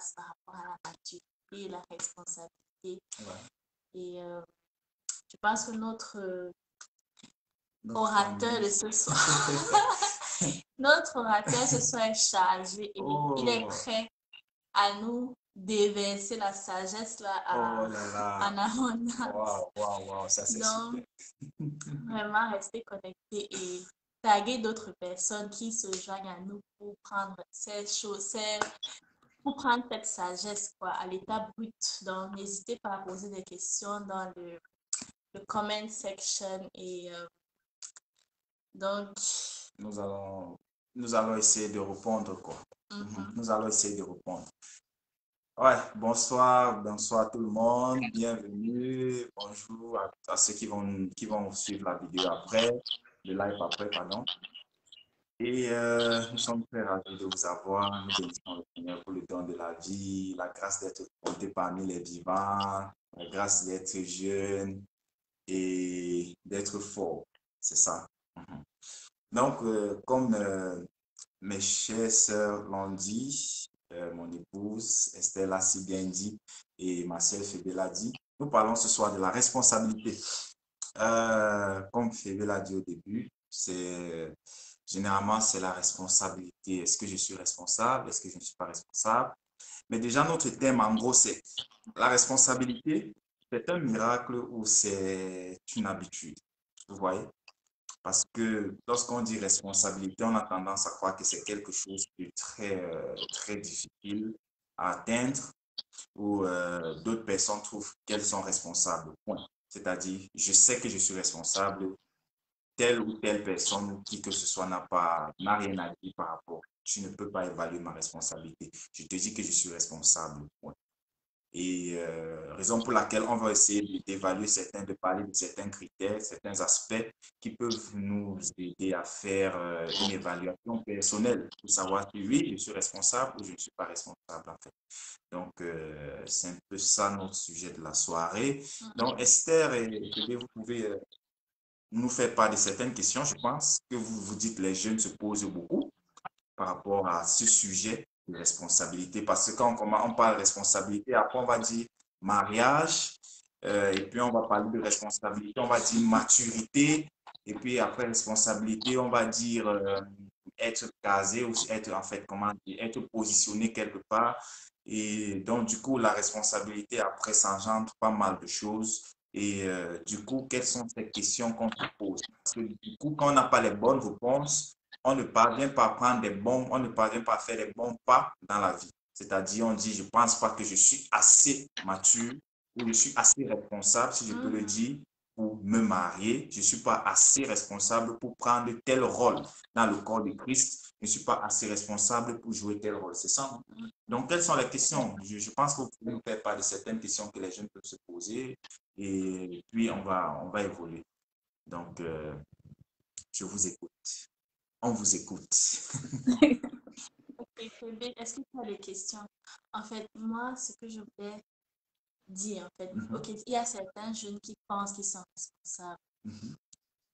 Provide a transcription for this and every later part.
passe par rapport à la maturité, la responsabilité. Ouais. Et je pense que notre Notre orateur de ami. ce soir, notre orateur ce soir est chargé et il est Oh, prêt à nous déverser la sagesse là oh là là. en abondance. Waouh, waouh, waouh, ça c'est super. Donc, vraiment rester connecté et taguer d'autres personnes qui se joignent à nous pour prendre ces choses, pour prendre cette sagesse quoi, à l'état brut. Donc, n'hésitez pas à poser des questions dans le comment section. Et donc, Nous allons, nous allons essayer de répondre, quoi. Nous allons essayer de répondre. Ouais, bonsoir, bonsoir tout le monde, bienvenue, bonjour à ceux qui vont suivre la vidéo après, le live après, pardon. Et nous sommes très ravis de vous avoir. Nous bénissons le Seigneur pour le don de la vie, la grâce d'être compté parmi les vivants, la grâce d'être jeune et d'être fort. C'est ça. Mhm. Donc, comme mes chères sœurs l'ont dit, mon épouse Estelle l'a si bien dit et ma sœur Phébé l'a dit, nous parlons ce soir de la responsabilité. Comme Phébé l'a dit au début, généralement c'est la responsabilité. Est-ce que je suis responsable? Est-ce que je ne suis pas responsable? Mais déjà, notre thème en gros, c'est la responsabilité. C'est un miracle ou c'est une habitude? Vous voyez? Parce que lorsqu'on dit responsabilité, on a tendance à croire que c'est quelque chose de très difficile à atteindre ou d'autres personnes trouvent qu'elles sont responsables. Point. C'est-à-dire, je sais que je suis responsable, telle ou telle personne ou qui que ce soit n'a rien à dire par rapport. Tu ne peux pas évaluer ma responsabilité. Je te dis que je suis responsable. Point. Et raison pour laquelle on va essayer d'évaluer de parler de certains critères, certains aspects qui peuvent nous aider à faire une évaluation personnelle pour savoir si oui, je suis responsable ou je ne suis pas responsable en fait. Donc, c'est un peu ça notre sujet de la soirée. Donc, Esther et Bébé, vous pouvez nous faire part de certaines questions, je pense, que vous dites les jeunes se posent beaucoup par rapport à ce sujet de responsabilité. Parce que quand on parle de responsabilité, après on va dire mariage, et puis on va parler de responsabilité, on va dire maturité, et puis après responsabilité, on va dire être casé ou être en fait, comment dire, être positionné quelque part. Et donc, du coup, la responsabilité après s'engendre pas mal de choses. Et du coup, quelles sont ces questions qu'on se pose? Parce que du coup, quand on n'a pas les bonnes réponses, on ne parvient pas à prendre on ne parvient pas à faire des bons pas dans la vie. C'est-à-dire, on dit, je ne pense pas que je suis assez mature ou je suis assez responsable, si je peux le dire, pour me marier. Je ne suis pas assez responsable pour prendre tel rôle dans le corps de Christ. Je ne suis pas assez responsable pour jouer tel rôle. C'est ça, non? Donc, quelles sont les questions? Je pense que vous pouvez nous faire part de certaines questions que les jeunes peuvent se poser et puis on va évoluer. Donc, je vous écoute. On vous écoute. ok, Phébé, est-ce que tu as des questions? En fait, moi, ce que je voulais dire, en fait, ok, il y a certains jeunes qui pensent qu'ils sont responsables.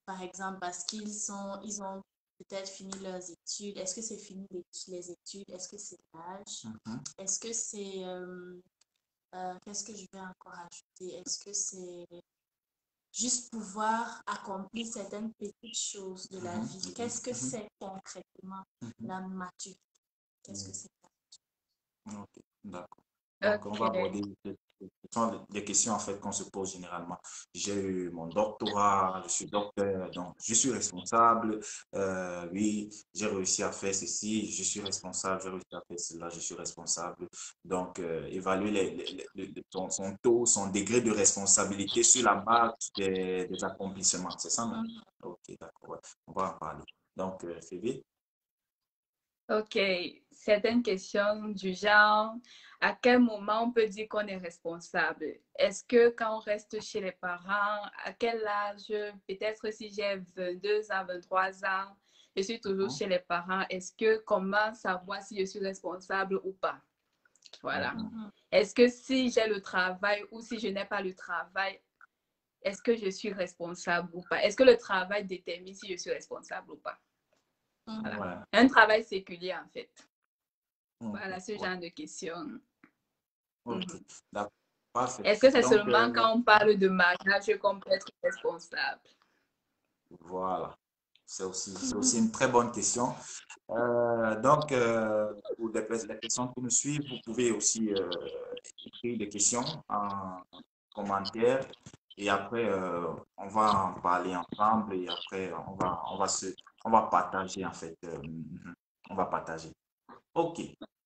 Par exemple, parce ils ont peut-être fini leurs études. Est-ce que c'est fini les études? Est-ce que c'est l'âge? Est-ce que c'est... qu'est-ce que je vais encore ajouter? Est-ce que c'est juste pouvoir accomplir certaines petites choses de la vie? Qu'est-ce que c'est concrètement la maturité? Qu'est-ce que c'est? Ok, d'accord. Donc, on va Ok. aborder des questions en fait qu'on se pose généralement. J'ai eu mon doctorat, je suis docteur, donc je suis responsable. Oui, j'ai réussi à faire ceci, je suis responsable, j'ai réussi à faire cela, je suis responsable. Donc, évaluer son taux, son degré de responsabilité sur la base des accomplissements. C'est ça, non? Ok, d'accord. Ouais. On va en parler. Donc, Phoebe? Ok, certaines questions du genre, à quel moment on peut dire qu'on est responsable? Est-ce que quand on reste chez les parents, à quel âge, peut-être si j'ai 22 ans, 23 ans, je suis toujours chez les parents, est-ce que comment savoir si je suis responsable ou pas? Voilà. Est-ce que si j'ai le travail ou si je n'ai pas le travail, est-ce que je suis responsable ou pas? Est-ce que le travail détermine si je suis responsable ou pas? Voilà. Ouais. Un travail séculier, en fait. Ok, Voilà ce ouais. genre de questions. Ok, d'accord. Parfait. Est-ce que c'est Donc, seulement quand on parle de mariage qu'on peut être responsable? voilà. C'est aussi une très bonne question. Donc, pour les personnes qui nous suivent, vous pouvez aussi écrire des questions en commentaire et après, on va en parler ensemble et après, on va partager en fait. On va partager. OK.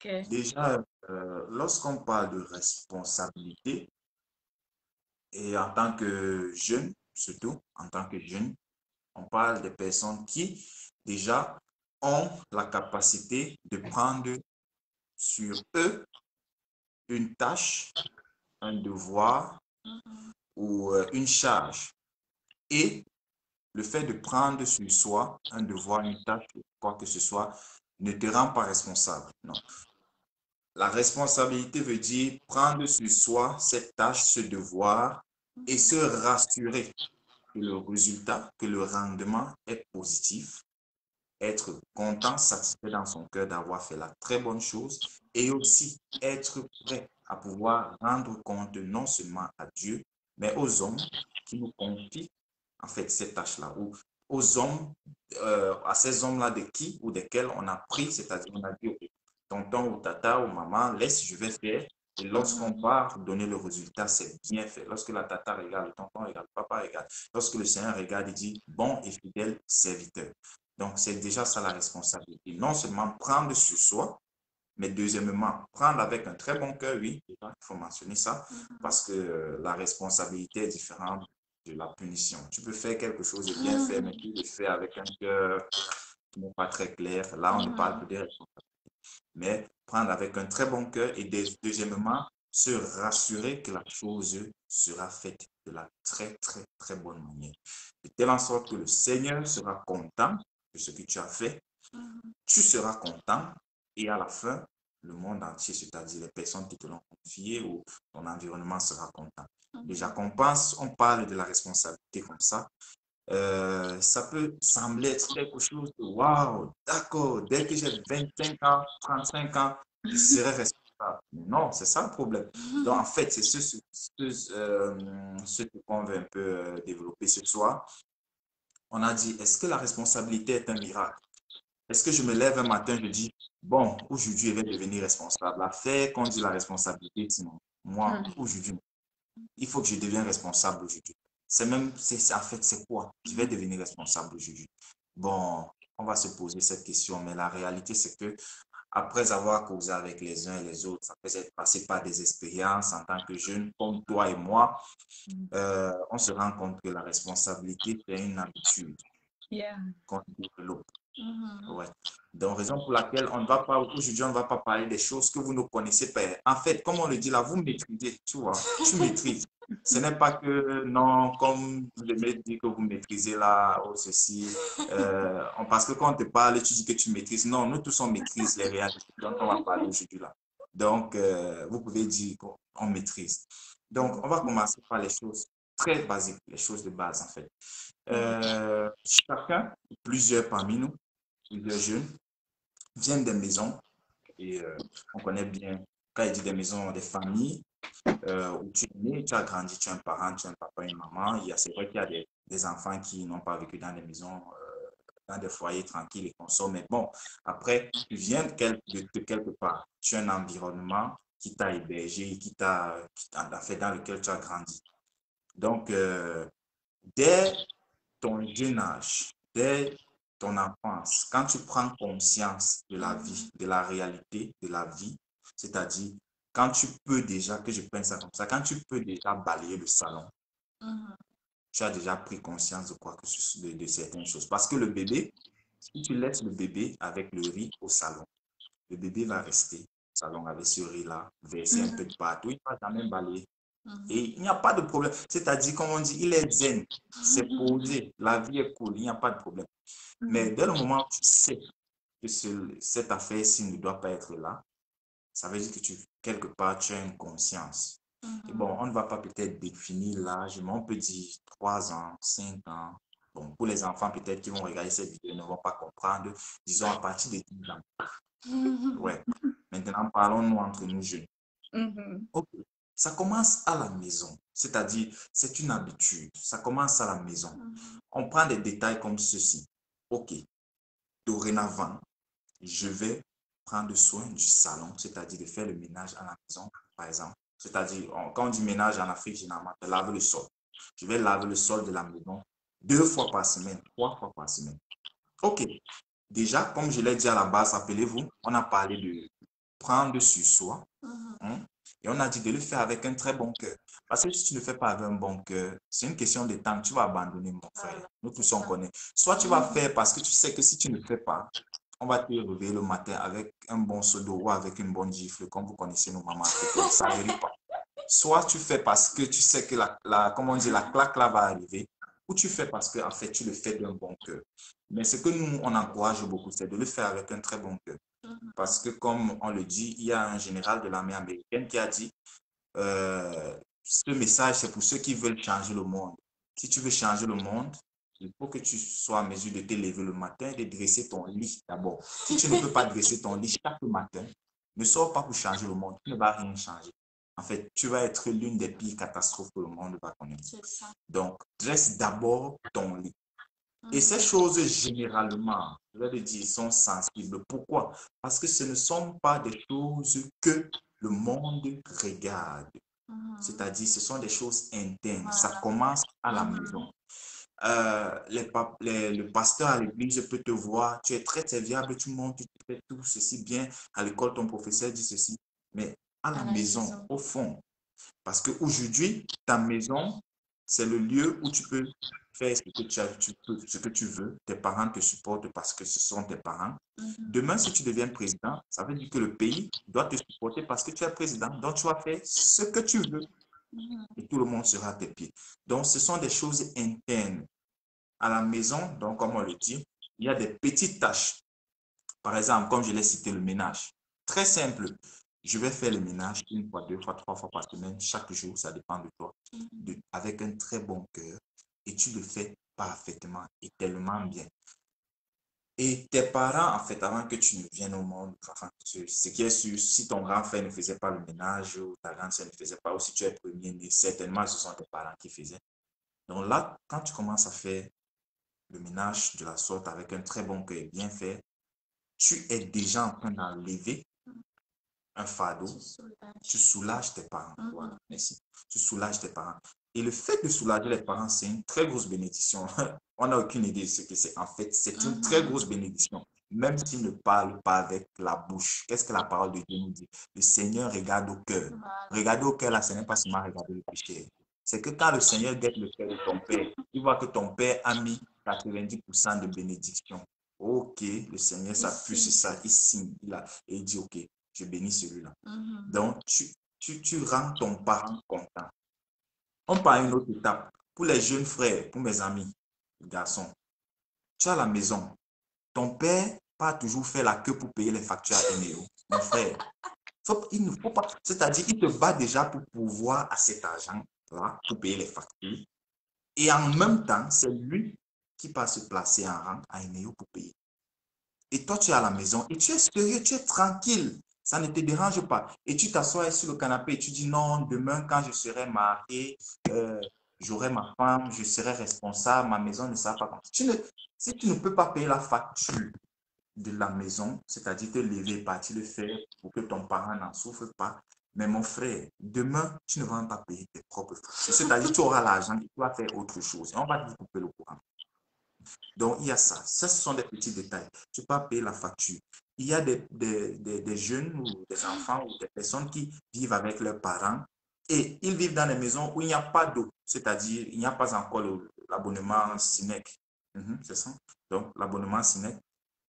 Ok. Déjà, lorsqu'on parle de responsabilité et en tant que jeune, surtout en tant que jeune, on parle des personnes qui déjà ont la capacité de prendre sur eux une tâche, un devoir ou une charge. Et le fait de prendre sur soi un devoir, une tâche, quoi que ce soit, ne te rend pas responsable. Non. La responsabilité veut dire prendre sur soi cette tâche, ce devoir et se rassurer que le résultat, que le rendement est positif, être content, satisfait dans son cœur d'avoir fait la très bonne chose et aussi être prêt à pouvoir rendre compte non seulement à Dieu, mais aux hommes qui nous confient en fait cette tâche-là, ou aux hommes, à ces hommes-là de qui ou desquels on a pris, c'est-à-dire on a dit, ok, tonton ou tata ou maman, laisse, je vais faire. Et lorsqu'on part donner le résultat, c'est bien fait. Lorsque la tata regarde, le tonton regarde, le papa regarde. Lorsque le Seigneur regarde, il dit, bon et fidèle serviteur. Donc, c'est déjà ça la responsabilité. Non seulement prendre sur soi, mais deuxièmement, prendre avec un très bon cœur, oui, il faut mentionner ça, parce que la responsabilité est différente de la punition. Tu peux faire quelque chose de bien fait, mais tu le fais avec un cœur qui n'est pas très clair. Là, on ne parle que des responsabilités. Mais prendre avec un très bon cœur et deuxièmement, se rassurer que la chose sera faite de la très, très, très bonne manière. De telle en sorte que le Seigneur sera content de ce que tu as fait, tu seras content et à la fin, le monde entier, c'est-à-dire les personnes qui te l'ont confié ou ton environnement sera content. Déjà qu'on pense, on parle de la responsabilité comme ça peut sembler être quelque chose de waouh, d'accord, dès que j'ai 25 ans, 35 ans, je serai responsable. Non, c'est ça le problème. Donc, en fait, c'est ce qu'on veut un peu développer ce soir. On a dit, est-ce que la responsabilité est un miracle? Est-ce que je me lève un matin, je dis, bon, aujourd'hui, je vais devenir responsable. La fait qu'on dit la responsabilité, sinon, moi, aujourd'hui, il faut que je devienne responsable aujourd'hui. En fait, c'est quoi? Je vais devenir responsable aujourd'hui. Bon, on va se poser cette question, mais la réalité, c'est que après avoir causé avec les uns et les autres, après être passé par des expériences en tant que jeune, comme toi et moi, on se rend compte que la responsabilité, c'est une habitude Yeah. qu'on développe. Ouais. Donc, raison pour laquelle on ne va pas, aujourd'hui, on ne va pas parler des choses que vous ne connaissez pas. En fait, comme on le dit là, vous maîtrisez, tu vois, tu maîtrises. Ce n'est pas que, non, comme vous aimez dire que vous maîtrisez là, ou ceci, parce que quand on te parle, tu dis que tu maîtrises. Non, nous tous, on maîtrise les réalités dont on va parler aujourd'hui là. Donc, vous pouvez dire qu'on maîtrise. Donc, on va commencer par les choses très basiques, les choses de base en fait. Chacun, plusieurs parmi nous, plusieurs jeunes, viennent des maisons et on connaît bien, quand il dit des maisons, des familles où tu es né, tu as grandi, tu as un parent, tu as un papa, une maman. C'est vrai qu'il y a des enfants qui n'ont pas vécu dans des maisons, dans des foyers tranquilles et consomment. Mais bon, après, tu viens de quelque part. Tu as un environnement qui t'a hébergé, en fait, dans lequel tu as grandi. Donc, dès ton jeune âge, dès ton enfance, quand tu prends conscience de la vie, de la réalité de la vie, c'est-à-dire quand tu peux déjà, que je prenne ça comme ça, quand tu peux déjà balayer le salon, tu as déjà pris conscience de quoi que de certaines choses. Parce que le bébé, si tu laisses le bébé avec le riz au salon, le bébé va rester au salon avec ce riz-là, verser un peu de partout, il ne va jamais balayer. Et il n'y a pas de problème. C'est-à-dire, comme on dit, il est zen, c'est posé, la vie est cool, il n'y a pas de problème. Mais dès le moment où tu sais que cette affaire-ci ne doit pas être là, ça veut dire que quelque part, tu as une conscience. Et bon, on ne va pas peut-être définir l'âge, mais on peut dire 3 ans, 5 ans. Bon, pour les enfants, peut-être qui vont regarder cette vidéo, ils ne vont pas comprendre. Disons à partir de 10 ans. Ouais. Maintenant, parlons-nous entre nous jeunes. Mhm. Ok. Ça commence à la maison, c'est-à-dire c'est une habitude. Ça commence à la maison. On prend des détails comme ceci. Ok, dorénavant, je vais prendre soin du salon, c'est-à-dire de faire le ménage à la maison, par exemple. C'est-à-dire, quand on dit ménage en Afrique, généralement, de laver le sol. Je vais laver le sol de la maison 2 fois par semaine, 3 fois par semaine. Ok, déjà, comme je l'ai dit à la base, rappelez-vous, on a parlé de prendre sur soi, hein, et on a dit de le faire avec un très bon cœur. Parce que si tu ne le fais pas avec un bon cœur, c'est une question de temps. Tu vas abandonner, mon frère. Nous tous, on connaît. Soit tu vas faire parce que tu sais que si tu ne le fais pas, on va te réveiller le matin avec un bon seau d'eau ou avec une bonne gifle, comme vous connaissez nos mamans africaines. Ça n'arrive pas. Soit tu fais parce que tu sais que comment on dit, la claque là va arriver, ou tu fais parce que en fait, tu le fais d'un bon cœur. Mais ce que nous, on encourage beaucoup, c'est de le faire avec un très bon cœur. Parce que comme on le dit, il y a un général de l'armée américaine qui a dit, ce message, c'est pour ceux qui veulent changer le monde. Si tu veux changer le monde, il faut que tu sois en mesure de te lever le matin et de dresser ton lit d'abord. Si tu ne peux pas dresser ton lit chaque matin, ne sors pas pour changer le monde. Tu ne vas rien changer. En fait, tu vas être l'une des pires catastrophes que le monde va connaître. Donc, dresse d'abord ton lit. Et ces choses, généralement, je vais le dire, sont sensibles. Pourquoi? Parce que ce ne sont pas des choses que le monde regarde. C'est-à-dire, ce sont des choses internes. Ça commence à la maison. Le pasteur à l'église peut te voir, tu es très serviable, tu montes, tu fais tout ceci bien. À l'école, ton professeur dit ceci. Mais à la maison, au fond, parce qu'aujourd'hui, ta maison, c'est le lieu où tu peux faire ce que ce que tu veux. Tes parents te supportent parce que ce sont tes parents. Demain, si tu deviens président, ça veut dire que le pays doit te supporter parce que tu es président. Donc, tu vas faire ce que tu veux et tout le monde sera à tes pieds. Donc, ce sont des choses internes. À la maison, donc, comme on le dit, il y a des petites tâches. Par exemple, comme je l'ai cité, le ménage. Très simple. Je vais faire le ménage 1 fois, 2 fois, 3 fois par semaine, chaque jour, ça dépend de toi, avec un très bon cœur. Et tu le fais parfaitement et tellement bien. Et tes parents, en fait, avant que tu ne viennes au monde, enfin, ce qui est sûr, si ton grand frère ne faisait pas le ménage ou ta grande sœur ne faisait pas, ou si tu es premier-né, certainement ce sont tes parents qui faisaient. Donc là, quand tu commences à faire le ménage de la sorte avec un très bon cœur et bien fait, tu es déjà en train d'enlever un fardeau, tu soulages tes parents. Voilà, merci. Tu soulages tes parents. Et le fait de soulager les parents, c'est une très grosse bénédiction. On n'a aucune idée de ce que c'est. En fait, c'est une très grosse bénédiction. Même s'ils ne parlent pas avec la bouche. Qu'est-ce que la parole de Dieu nous dit? Le Seigneur regarde au cœur. Regarder au cœur, là, ce n'est pas seulement regarder le péché. C'est que quand le Seigneur guette le cœur de ton père, il voit que ton père a mis 90% de bénédiction. Ok, le Seigneur s'appuie sur ça, il signe, et il dit, ok, je bénis celui-là. Donc, tu rends ton parent content. On part à une autre étape. Pour les jeunes frères, pour mes amis, garçons, tu es à la maison. Ton père pas toujours faire la queue pour payer les factures à Enéo. Mon frère, il ne faut pas. C'est-à-dire, il te bat déjà pour pouvoir à cet argent-là, pour payer les factures. Et en même temps, c'est lui qui va se placer en rang à Enéo pour payer. Et toi, tu es à la maison et tu es sérieux, tu es tranquille. Ça ne te dérange pas. Et tu t'assois sur le canapé et tu dis non, demain, quand je serai marié, j'aurai ma femme, je serai responsable, ma maison ne sera pas comme ça. Si tu ne peux pas payer la facture de la maison, c'est-à-dire te lever et partir le faire pour que ton parent n'en souffre pas, mais mon frère, demain, tu ne vas pas payer tes propres factures. C'est-à-dire que tu auras l'argent et tu vas faire autre chose. Et on va te couper le courant. Donc, il y a ça. Ça, ce sont des petits détails. Tu peux pas payer la facture. Il y a des jeunes ou des enfants ou des personnes qui vivent avec leurs parents et ils vivent dans des maisons où il n'y a pas d'eau. C'est-à-dire, il n'y a pas encore l'abonnement Sinec. C'est ça. Donc, l'abonnement Sinec.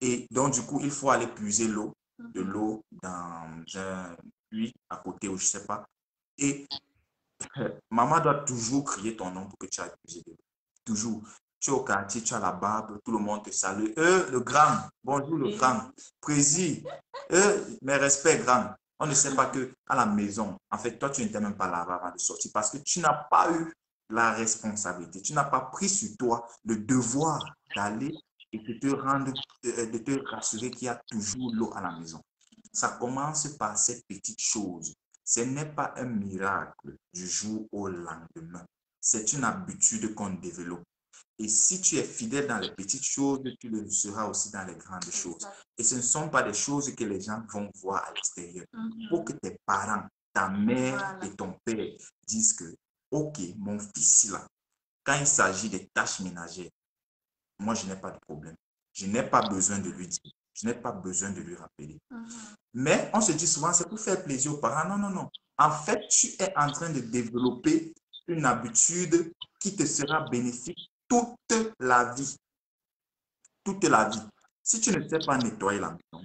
Et donc, du coup, il faut aller puiser de l'eau dans un puits à côté ou je ne sais pas. Et maman doit toujours crier ton nom pour que tu ailles puiser de l'eau. Toujours. Tu es au quartier, tu as la barbe, tout le monde te salue. Le grand, bonjour le grand, président, mes respects grand. On ne sait pas que à la maison, en fait, toi, tu n'étais même pas là avant de sortir parce que tu n'as pas eu la responsabilité. Tu n'as pas pris sur toi le devoir d'aller et de te rendre, de te rassurer qu'il y a toujours l'eau à la maison. Ça commence par ces petites choses. Ce n'est pas un miracle du jour au lendemain. C'est une habitude qu'on développe. Et si tu es fidèle dans les petites choses, tu le seras aussi dans les grandes choses. Et ce ne sont pas des choses que les gens vont voir à l'extérieur. Il faut que tes parents, ta mère et ton père disent que, OK, mon fils là, quand il s'agit des tâches ménagères, moi, je n'ai pas de problème. Je n'ai pas besoin de lui dire. Je n'ai pas besoin de lui rappeler. Mais on se dit souvent, c'est pour faire plaisir aux parents. Non, non, non. En fait, tu es en train de développer une habitude qui te sera bénéfique toute la vie. Toute la vie. Si tu ne sais pas nettoyer la maison,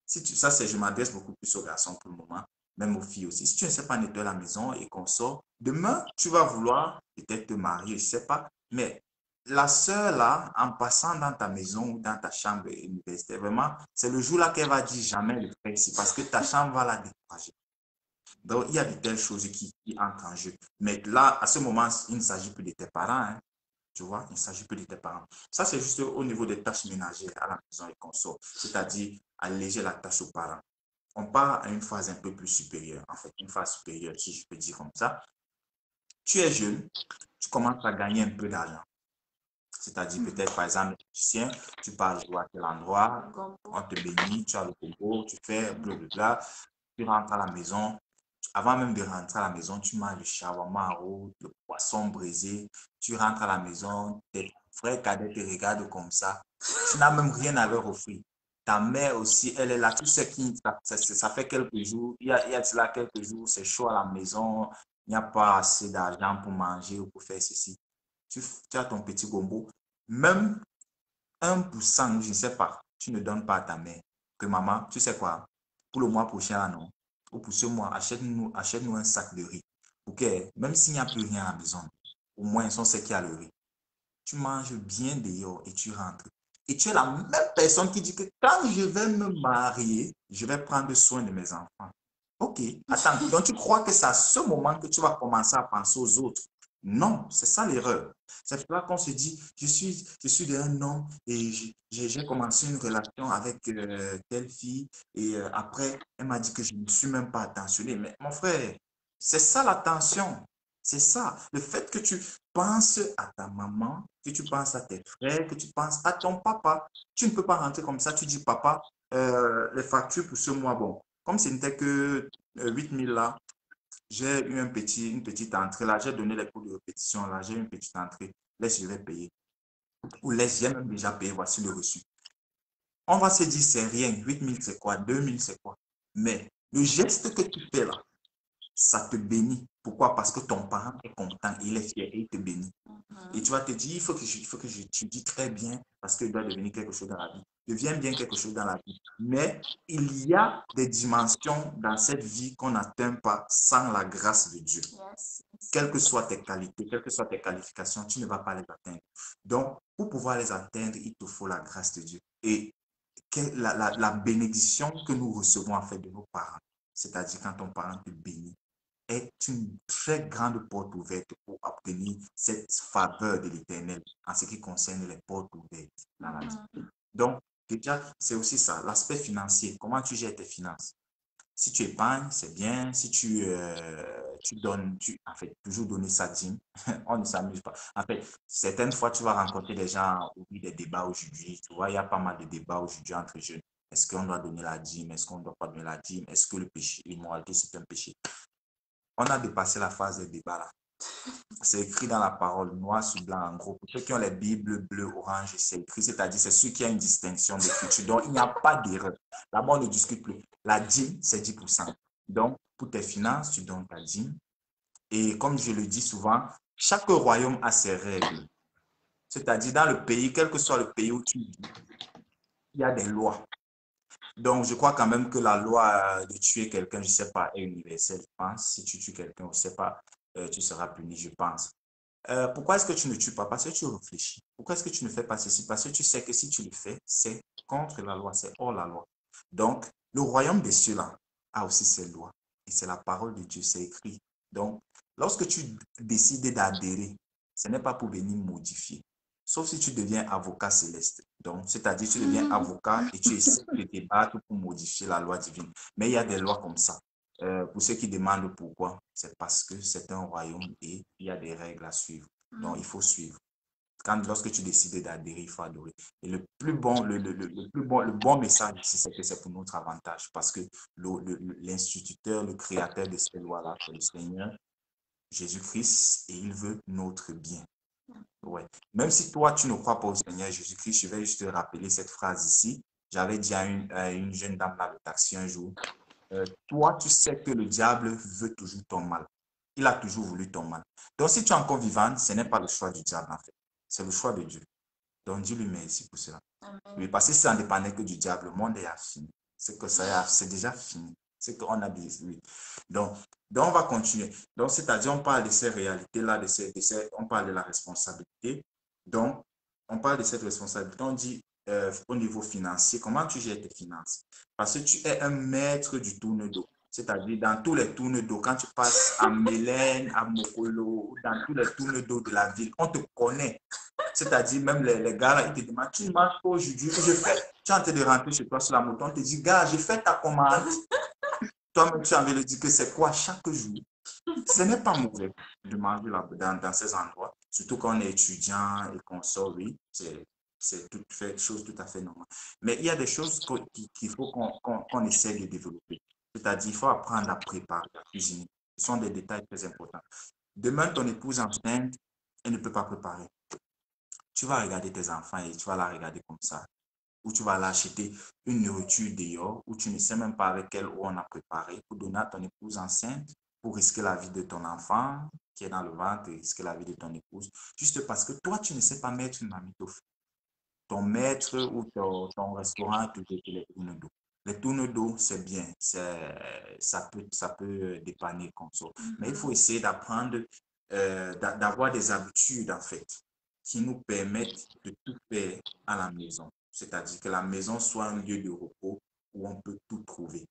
ça, je m'adresse beaucoup plus aux garçons pour le moment, même aux filles aussi. Si tu ne sais pas nettoyer la maison et qu'on sort, demain, tu vas vouloir peut-être te marier, je ne sais pas. Mais la sœur là, en passant dans ta maison ou dans ta chambre universitaire, vraiment, c'est le jour là qu'elle va dire jamais le faire ici parce que ta chambre va la décourager. Donc, il y a de telles choses qui entrent en jeu. Mais là, à ce moment, il ne s'agit plus de tes parents, hein. Tu vois, il ne s'agit plus de tes parents. Ça, c'est juste au niveau des tâches ménagères à la maison et qu'on sort. C'est-à-dire alléger la tâche aux parents. On part à une phase un peu plus supérieure, en fait, une phase supérieure, si je peux dire comme ça. Tu es jeune, tu commences à gagner un peu d'argent. C'est-à-dire peut-être, par exemple, musicien, tu pars jouer à tel endroit, on te bénit, tu as le concours, tu fais blablabla, tu rentres à la maison. Avant même de rentrer à la maison, tu manges le shawarma ou le poisson brisé. Tu rentres à la maison, tes frères cadets te regardent comme ça. Tu n'as même rien à leur offrir. Ta mère aussi, elle est là. Tu sais ça fait quelques jours. Il y a de là quelques jours, c'est chaud à la maison. Il n'y a pas assez d'argent pour manger ou pour faire ceci. Tu as ton petit gombo. Même 1%, je ne sais pas, tu ne donnes pas à ta mère. Que maman, tu sais quoi, pour le mois prochain, non, ou pour ce mois, achète-nous un sac de riz. Ok, même s'il n'y a plus rien à la maison, au moins on sait qu'il y a le riz. Tu manges bien dehors et tu rentres. Et tu es la même personne qui dit que quand je vais me marier, je vais prendre soin de mes enfants. Ok, attends, donc tu crois que c'est à ce moment que tu vas commencer à penser aux autres? Non, c'est ça l'erreur. C'est là qu'on se dit, je suis un homme et j'ai commencé une relation avec telle fille et après, elle m'a dit que je ne suis même pas attentionné. Mais mon frère, c'est ça l'attention. C'est ça. Le fait que tu penses à ta maman, que tu penses à tes frères, que tu penses à ton papa. Tu ne peux pas rentrer comme ça. Tu dis, papa, les factures pour ce mois, bon, comme ce n'était que 8 000 là, j'ai eu une petite entrée là, j'ai donné les cours de répétition là, j'ai eu une petite entrée, laisse, je vais payer. Ou laisse, j'ai même déjà payé, voici le reçu. On va se dire, c'est rien, 8 000 c'est quoi, 2 000 c'est quoi. Mais le geste que tu fais là, ça te bénit. Pourquoi? Parce que ton parent est content, il est fier et il te bénit. Et tu vas te dire, il faut que j'étudie très bien parce qu'il doit devenir quelque chose dans la vie. Deviens bien quelque chose dans la vie. Mais il y a des dimensions dans cette vie qu'on n'atteint pas sans la grâce de Dieu. Quelles que soient tes qualités, quelles que soient tes qualifications, tu ne vas pas les atteindre. Donc, pour pouvoir les atteindre, il te faut la grâce de Dieu. Et la bénédiction que nous recevons en fait de nos parents, c'est-à-dire quand ton parent te bénit, est une très grande porte ouverte pour obtenir cette faveur de l'Éternel en ce qui concerne les portes ouvertes dans la vie. Donc, déjà, c'est aussi ça, l'aspect financier. Comment tu gères tes finances? Si tu épargnes, c'est bien. Si tu donnes, en fait, toujours donner sa dîme, on ne s'amuse pas. En fait, certaines fois, tu vas rencontrer des gens où il y a des débats aujourd'hui. Tu vois, il y a pas mal de débats aujourd'hui entre jeunes. Est-ce qu'on doit donner la dîme? Est-ce qu'on ne doit pas donner la dîme? Est-ce que le péché, l'immoralité, c'est un péché? On a dépassé la phase des débats là. C'est écrit dans la parole, noir sur blanc, en gros. Pour ceux qui ont les Bibles bleues, orange, c'est écrit, c'est-à-dire c'est ceux qui ont une distinction d'écriture. Donc, il n'y a pas d'erreur. Là-bas, on ne discute plus. La dîme, c'est 10%. Donc, pour tes finances, tu donnes ta dîme. Et comme je le dis souvent, chaque royaume a ses règles. C'est-à-dire, dans le pays, quel que soit le pays où tu vis, il y a des lois. Donc, je crois quand même que la loi de tuer quelqu'un, je ne sais pas, est universelle, je pense. Si tu tues quelqu'un, je ne sais pas, tu seras puni, je pense. Pourquoi est-ce que tu ne tues pas? Parce que tu réfléchis. Pourquoi est-ce que tu ne fais pas ceci? Parce que tu sais que si tu le fais, c'est contre la loi, c'est hors la loi. Donc, le royaume des cieux-là a aussi ses lois. Et c'est la parole de Dieu, c'est écrit. Donc, lorsque tu décides d'adhérer, ce n'est pas pour venir modifier. Sauf si tu deviens avocat céleste. Donc, c'est-à-dire tu deviens avocat et tu essaies de débattre pour modifier la loi divine. Mais il y a des lois comme ça. Pour ceux qui demandent pourquoi, c'est parce que c'est un royaume et il y a des règles à suivre. Donc, il faut suivre. Lorsque tu décides d'adhérer, il faut adorer. Et le plus bon, le bon message ici, c'est que c'est pour notre avantage. Parce que l'instituteur, le créateur de ces lois-là, c'est le Seigneur Jésus-Christ et il veut notre bien. Ouais. Même si toi, tu ne crois pas au Seigneur Jésus-Christ, je vais juste te rappeler cette phrase ici. J'avais dit à une jeune dame dans le taxi un jour, toi, tu sais que le diable veut toujours ton mal. Il a toujours voulu ton mal. Donc, si tu es encore vivant, ce n'est pas le choix du diable, en fait. C'est le choix de Dieu. Donc, dis-lui merci pour cela. Oui, parce que si ça ne dépendait que du diable, le monde est fini. C'est que ça, c'est déjà fini. C'est qu'on a des... Oui. Donc, on va continuer. Donc, c'est-à-dire, on parle de ces réalités-là, on parle de la responsabilité. Donc, on parle de cette responsabilité. On dit au niveau financier, comment tu gères tes finances? Parce que tu es un maître du tourne-dos. C'est-à-dire, dans tous les tourne-dos, quand tu passes à Mélène, à Mokolo, dans tous les tourne-dos de la ville, on te connaît. C'est-à-dire, même les gars, là, ils te demandent, tu manges quoi aujourd'hui? Tu es en train de rentrer chez toi sur la moto, on te dit, gars, j'ai fait ta commande. Toi-même, tu as envie de dire que c'est quoi chaque jour. Ce n'est pas mauvais de manger dans ces endroits, surtout quand on est étudiant et qu'on sort, oui, c'est chose tout à fait normale. Mais il y a des choses qu'il faut qu'on essaie de développer. C'est-à-dire, il faut apprendre à préparer, à cuisiner. Ce sont des détails très importants. Demain, ton épouse enceinte, elle ne peut pas préparer. Tu vas regarder tes enfants et tu vas la regarder comme ça. Ou tu vas l'acheter une nourriture dehors, où tu ne sais même pas avec quelle eau on a préparé pour donner à ton épouse enceinte, pour risquer la vie de ton enfant qui est dans le ventre et risquer la vie de ton épouse, juste parce que toi, tu ne sais pas mettre une marmite au feu. Ton maître ou ton restaurant te dit les tourne d'eau. Les tourne d'eau, c'est bien, ça peut dépanner comme ça. Mais il faut essayer d'apprendre, d'avoir des habitudes, en fait, qui nous permettent de tout faire à la maison. C'est-à-dire que la maison soit un lieu de repos où on peut tout trouver.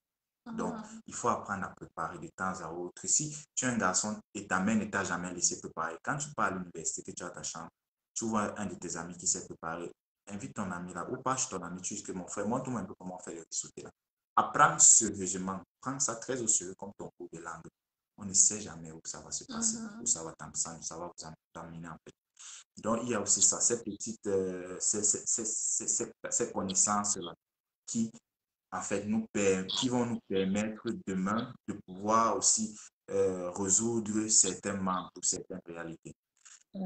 Donc, il faut apprendre à préparer de temps à autre. Si tu es un garçon et ta mère ne t'a jamais laissé préparer, quand tu pars à l'université, que tu as ta chambre, tu vois un de tes amis qui sait préparer, invite ton ami là, ou pas chez ton ami, tu dis que mon frère, montre-moi un peu comment on fait le risotto là. Apprends sérieusement, prends ça très au sérieux comme ton cours de langue. On ne sait jamais où ça va se passer, où ça va vous amener en fait. Donc, il y a aussi ça, ces petites, ces connaissances-là qui, en fait, qui vont nous permettre demain de pouvoir aussi résoudre certains manques ou certaines réalités.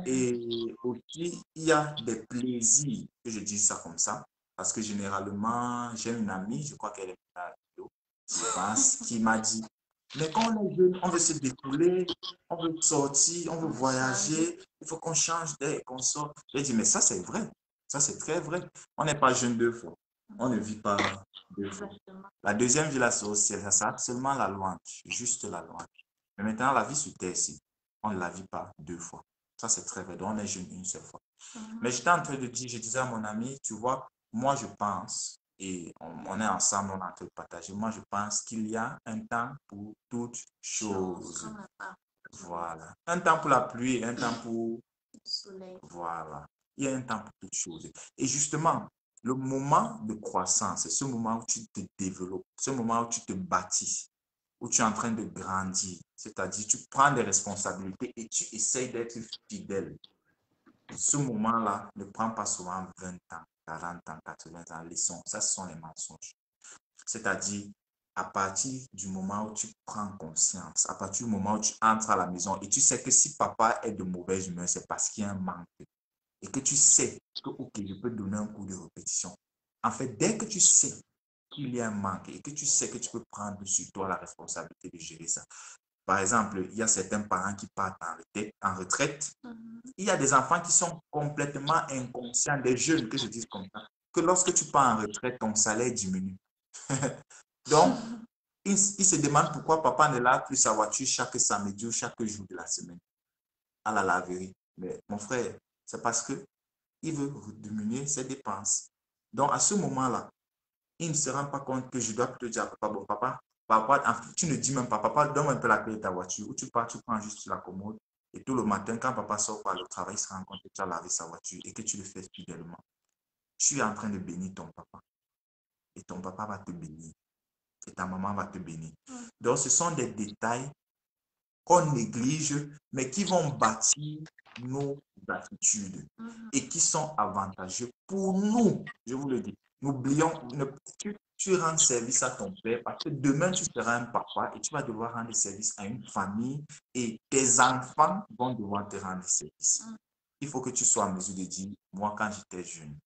Et aussi, il y a des plaisirs, que je dis ça comme ça, parce que généralement, j'ai une amie, je crois qu'elle est à la vidéo, je pense, qui m'a dit, mais quand on est jeune, on veut se défouler, on veut sortir, on veut voyager, il faut qu'on change d'air, qu'on sorte. J'ai dit, mais ça, c'est vrai. Ça, c'est très vrai. On n'est pas jeune deux fois. On ne vit pas deux fois. La deuxième vie, la sorcière, ça seulement la louange, juste la louange. Mais maintenant, la vie sur terre, ici, on ne la vit pas deux fois. Ça, c'est très vrai. Donc, on est jeune une seule fois. Mais j'étais en train de dire, je disais à mon ami, tu vois, moi, je pense, et on est ensemble, on est en train de partager, moi, je pense qu'il y a un temps pour toutes choses. Voilà. Un temps pour la pluie et un temps pour... Voilà. Il y a un temps pour toutes choses. Et justement, le moment de croissance, c'est ce moment où tu te développes, ce moment où tu te bâtis, où tu es en train de grandir. C'est-à-dire, tu prends des responsabilités et tu essayes d'être fidèle. Ce moment-là ne prend pas souvent 20 ans, 40 ans, 80 ans. Ça, ce sont les mensonges. C'est-à-dire, à partir du moment où tu prends conscience, à partir du moment où tu entres à la maison et tu sais que si papa est de mauvaise humeur, c'est parce qu'il y a un manque. Et que tu sais que, ok, je peux donner un coup de répétition. En fait, dès que tu sais qu'il y a un manque et que tu sais que tu peux prendre sur toi la responsabilité de gérer ça. Par exemple, il y a certains parents qui partent en retraite. Il y a des enfants qui sont complètement inconscients, des jeunes que je dis comme ça, que lorsque tu pars en retraite, ton salaire diminue. Donc, ils se demandent pourquoi papa ne lave plus sa voiture chaque samedi ou chaque jour de la semaine à la laverie. Mais mon frère, c'est parce que il veut diminuer ses dépenses. Donc, à ce moment-là, il ne se rend pas compte que je dois plutôt dire à papa, bon, papa, tu ne dis même pas, papa, donne-moi un peu la clé de ta voiture. Ou tu pars, tu prends juste la commode. Et tout le matin, quand papa sort par le travail, il se rend compte que tu as lavé sa voiture et que tu le fais fidèlement. Tu es en train de bénir ton papa. Et ton papa va te bénir. et ta maman va te bénir. Donc, ce sont des détails qu'on néglige, mais qui vont bâtir nos attitudes et qui sont avantageux pour nous. Je vous le dis. N'oublions, tu rends service à ton père parce que demain, tu seras un papa et tu vas devoir rendre service à une famille et tes enfants vont devoir te rendre service. Il faut que tu sois en mesure de dire, moi, quand j'étais jeune,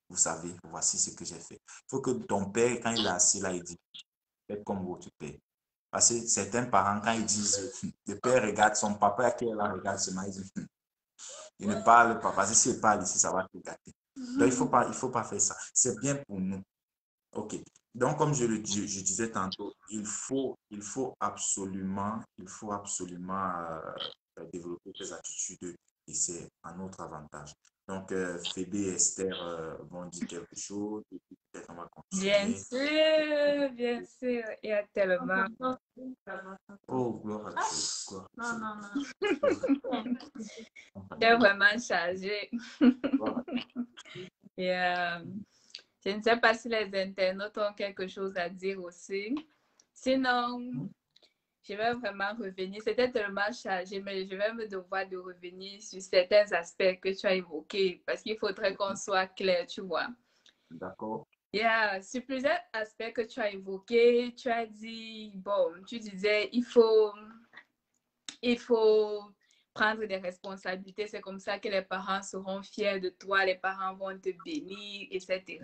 vous savez, voici ce que j'ai fait. Il faut que ton père, quand il est assis là, il dit, faites comme votre père. Parce que certains parents, quand ils disent, le père regarde son papa qui est là, regarde ce maïs, il ne parle pas. Parce que s'il parle ici, ça va te gâter. Donc, il faut pas faire ça. C'est bien pour nous. OK. Donc, comme je disais tantôt, il faut absolument développer ces attitudes et c'est à notre avantage. Donc, Phébé et Esther vont dire quelque chose et puis peut-être on va continuer. Bien sûr, il y a tellement. Oh, gloire à Dieu. Gloire à Dieu. Non. J'ai vraiment chargé. Et, je ne sais pas si les internautes ont quelque chose à dire aussi. Sinon, je vais vraiment revenir. C'était tellement chargé, mais je vais me devoir de revenir sur certains aspects que tu as évoqués parce qu'il faudrait qu'on soit clair, tu vois. D'accord. Sur plusieurs aspects que tu as évoqués, tu as dit, tu disais, il faut prendre des responsabilités. C'est comme ça que les parents seront fiers de toi, les parents vont te bénir, etc.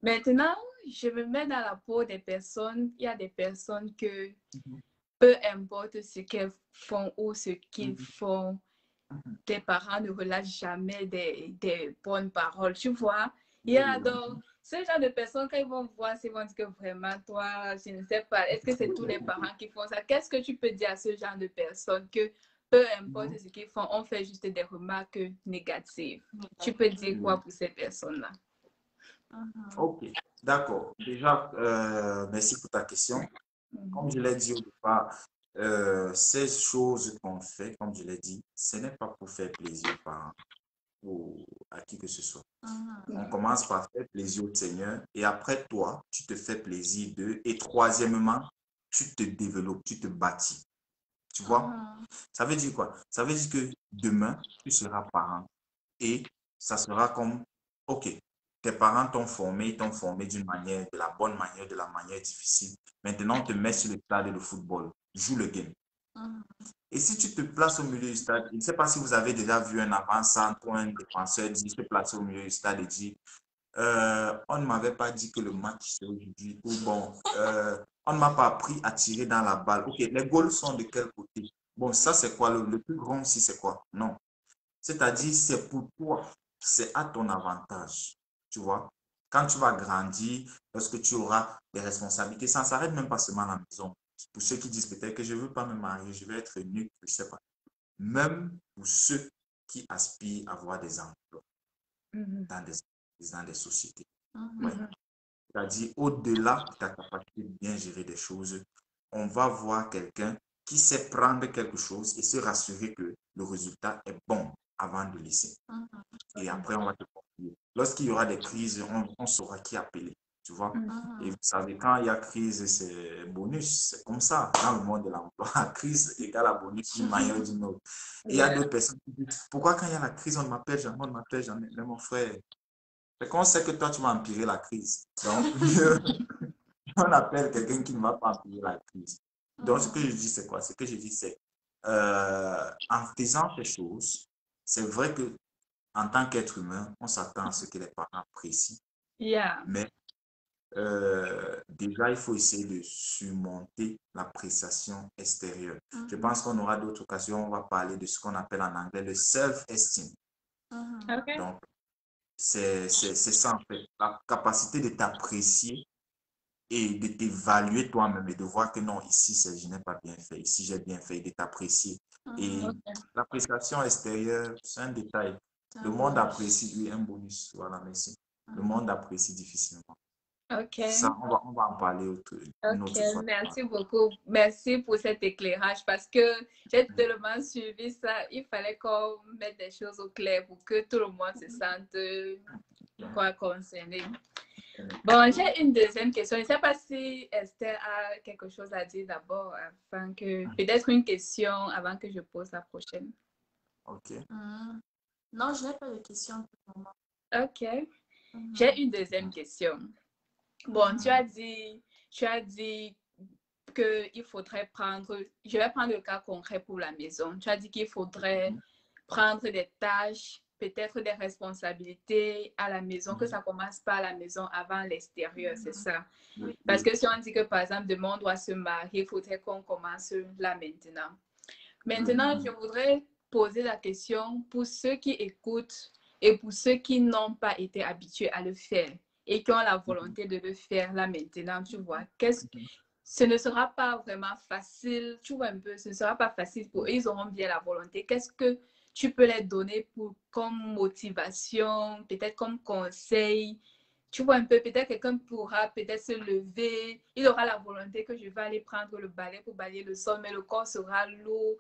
Maintenant, je me mets dans la peau des personnes. Il y a des personnes que, peu importe ce qu'elles font ou ce qu'ils font, tes parents ne relâchent jamais des bonnes paroles. Tu vois, il y a donc ce genre de personnes, quand ils vont voir, ils vont dire que vraiment, toi, je ne sais pas, est-ce que c'est tous les parents qui font ça? Qu'est-ce que tu peux dire à ce genre de personnes que, peu importe ce qu'ils font, on fait juste des remarques négatives? Tu peux dire quoi pour ces personnes-là? Ok, d'accord. Déjà, merci pour ta question. Comme je l'ai dit au départ, ces choses qu'on fait, comme je l'ai dit, ce n'est pas pour faire plaisir aux parents ou à qui que ce soit. On commence par faire plaisir au Seigneur et après toi, tu te fais plaisir d'eux. Et troisièmement, tu te développes, tu te bâtis. Tu vois? Ça veut dire quoi? Ça veut dire que demain, tu seras parent et ça sera comme, ok, tes parents t'ont formé, ils t'ont formé d'une manière, de la bonne manière, de la manière difficile. Maintenant, on te met sur le stade de football. Joue le game. Et si tu te places au milieu du stade, je ne sais pas si vous avez déjà vu un avant-centre ou un défenseur se placer au milieu du stade et dire on ne m'avait pas dit que le match c'est aujourd'hui. Ou bon, on ne m'a pas appris à tirer dans la balle. Ok, les goals sont de quel côté? Bon, ça c'est quoi? Le plus grand aussi c'est quoi? Non. C'est-à-dire, c'est pour toi, c'est à ton avantage. Tu vois? Quand tu vas grandir, lorsque tu auras des responsabilités, ça ne s'arrête même pas seulement à la maison. Pour ceux qui disent peut-être que je ne veux pas me marier, je vais être nuque, je ne sais pas. Même pour ceux qui aspirent à avoir des emplois dans des sociétés. Ouais. C'est-à-dire, au-delà de ta capacité de bien gérer des choses, on va voir quelqu'un qui sait prendre quelque chose et se rassurer que le résultat est bon avant de laisser. Et après, on va te confier. Lorsqu'il y aura des crises, on saura qui appeler. Tu vois? Et vous savez, quand il y a crise, c'est bonus. C'est comme ça dans le monde de l'emploi. Crise égale à bonus d'une manière ou d'une autre. Et il y a d'autres personnes qui disent, pourquoi quand il y a la crise, on ne m'appelle jamais, on ne m'appelle jamais. Mais mon frère, c'est qu'on sait que toi, tu vas empirer la crise. Donc, on appelle quelqu'un qui ne va pas empirer la crise. Donc, ce que je dis, c'est quoi? Ce que je dis, c'est en faisant ces choses, c'est vrai que en tant qu'être humain, on s'attend à ce que les parents apprécient. Mais déjà, il faut essayer de surmonter l'appréciation extérieure. Je pense qu'on aura d'autres occasions, on va parler de ce qu'on appelle en anglais le self-esteem. Donc, c'est ça en fait, la capacité de t'apprécier et de t'évaluer toi-même et de voir que non, ici, je n'ai pas bien fait, ici, j'ai bien fait, et de t'apprécier. Et l'appréciation extérieure, c'est un détail. Le monde apprécie, lui, un bonus. Voilà, merci. Le monde apprécie difficilement. Ok. Ça, on va en parler une autre fois. Merci beaucoup. Merci pour cet éclairage parce que j'ai tellement suivi ça. Il fallait qu'on mette des choses au clair pour que tout le monde se sente concerné. Bon, j'ai une deuxième question. Je ne sais pas si Esther a quelque chose à dire d'abord, afin que peut-être une question avant que je pose la prochaine. Ok. Non, je n'ai pas de question pour le moment. Ok. J'ai une deuxième question. Bon, tu as dit qu'il faudrait prendre, je vais prendre le cas concret pour la maison. Tu as dit qu'il faudrait prendre des tâches, peut-être des responsabilités à la maison, que ça commence par la maison avant l'extérieur, c'est ça? Parce que si on dit que, par exemple, demain on doit se marier, il faudrait qu'on commence là maintenant. Maintenant, je voudrais poser la question pour ceux qui écoutent et pour ceux qui n'ont pas été habitués à le faire et qui ont la volonté de le faire là maintenant, tu vois. Ce ne sera pas vraiment facile, tu vois un peu, ce ne sera pas facile pour eux, ils auront bien la volonté. Qu'est-ce que tu peux leur donner comme motivation, peut-être comme conseil? Tu vois un peu, peut-être quelqu'un pourra peut-être se lever, il aura la volonté que je vais aller prendre le balai pour balayer le sol, mais le corps sera lourd.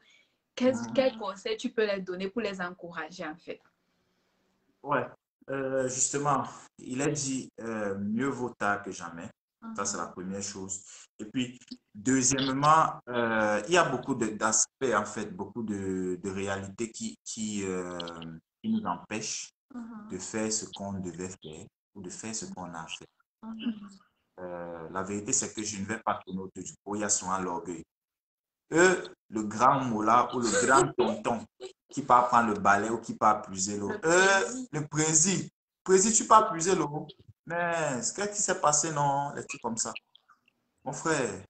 Quel conseil tu peux leur donner pour les encourager en fait? Ouais, justement, il a dit mieux vaut tard que jamais. Ça, c'est la première chose. Et puis, deuxièmement, il y a beaucoup d'aspects, en fait, beaucoup de réalités qui nous empêchent de faire ce qu'on devait faire ou de faire ce qu'on a fait. La vérité, c'est que je ne vais pas tourner autour du pot. Il y a souvent l'orgueil. Eux, le grand moula ou le grand tonton qui part prendre le balai ou qui part puiser l'eau. Le président. Président, tu pars puiser l'eau. Mais qu'est-ce qui s'est passé, non? Les trucs comme ça. Mon frère,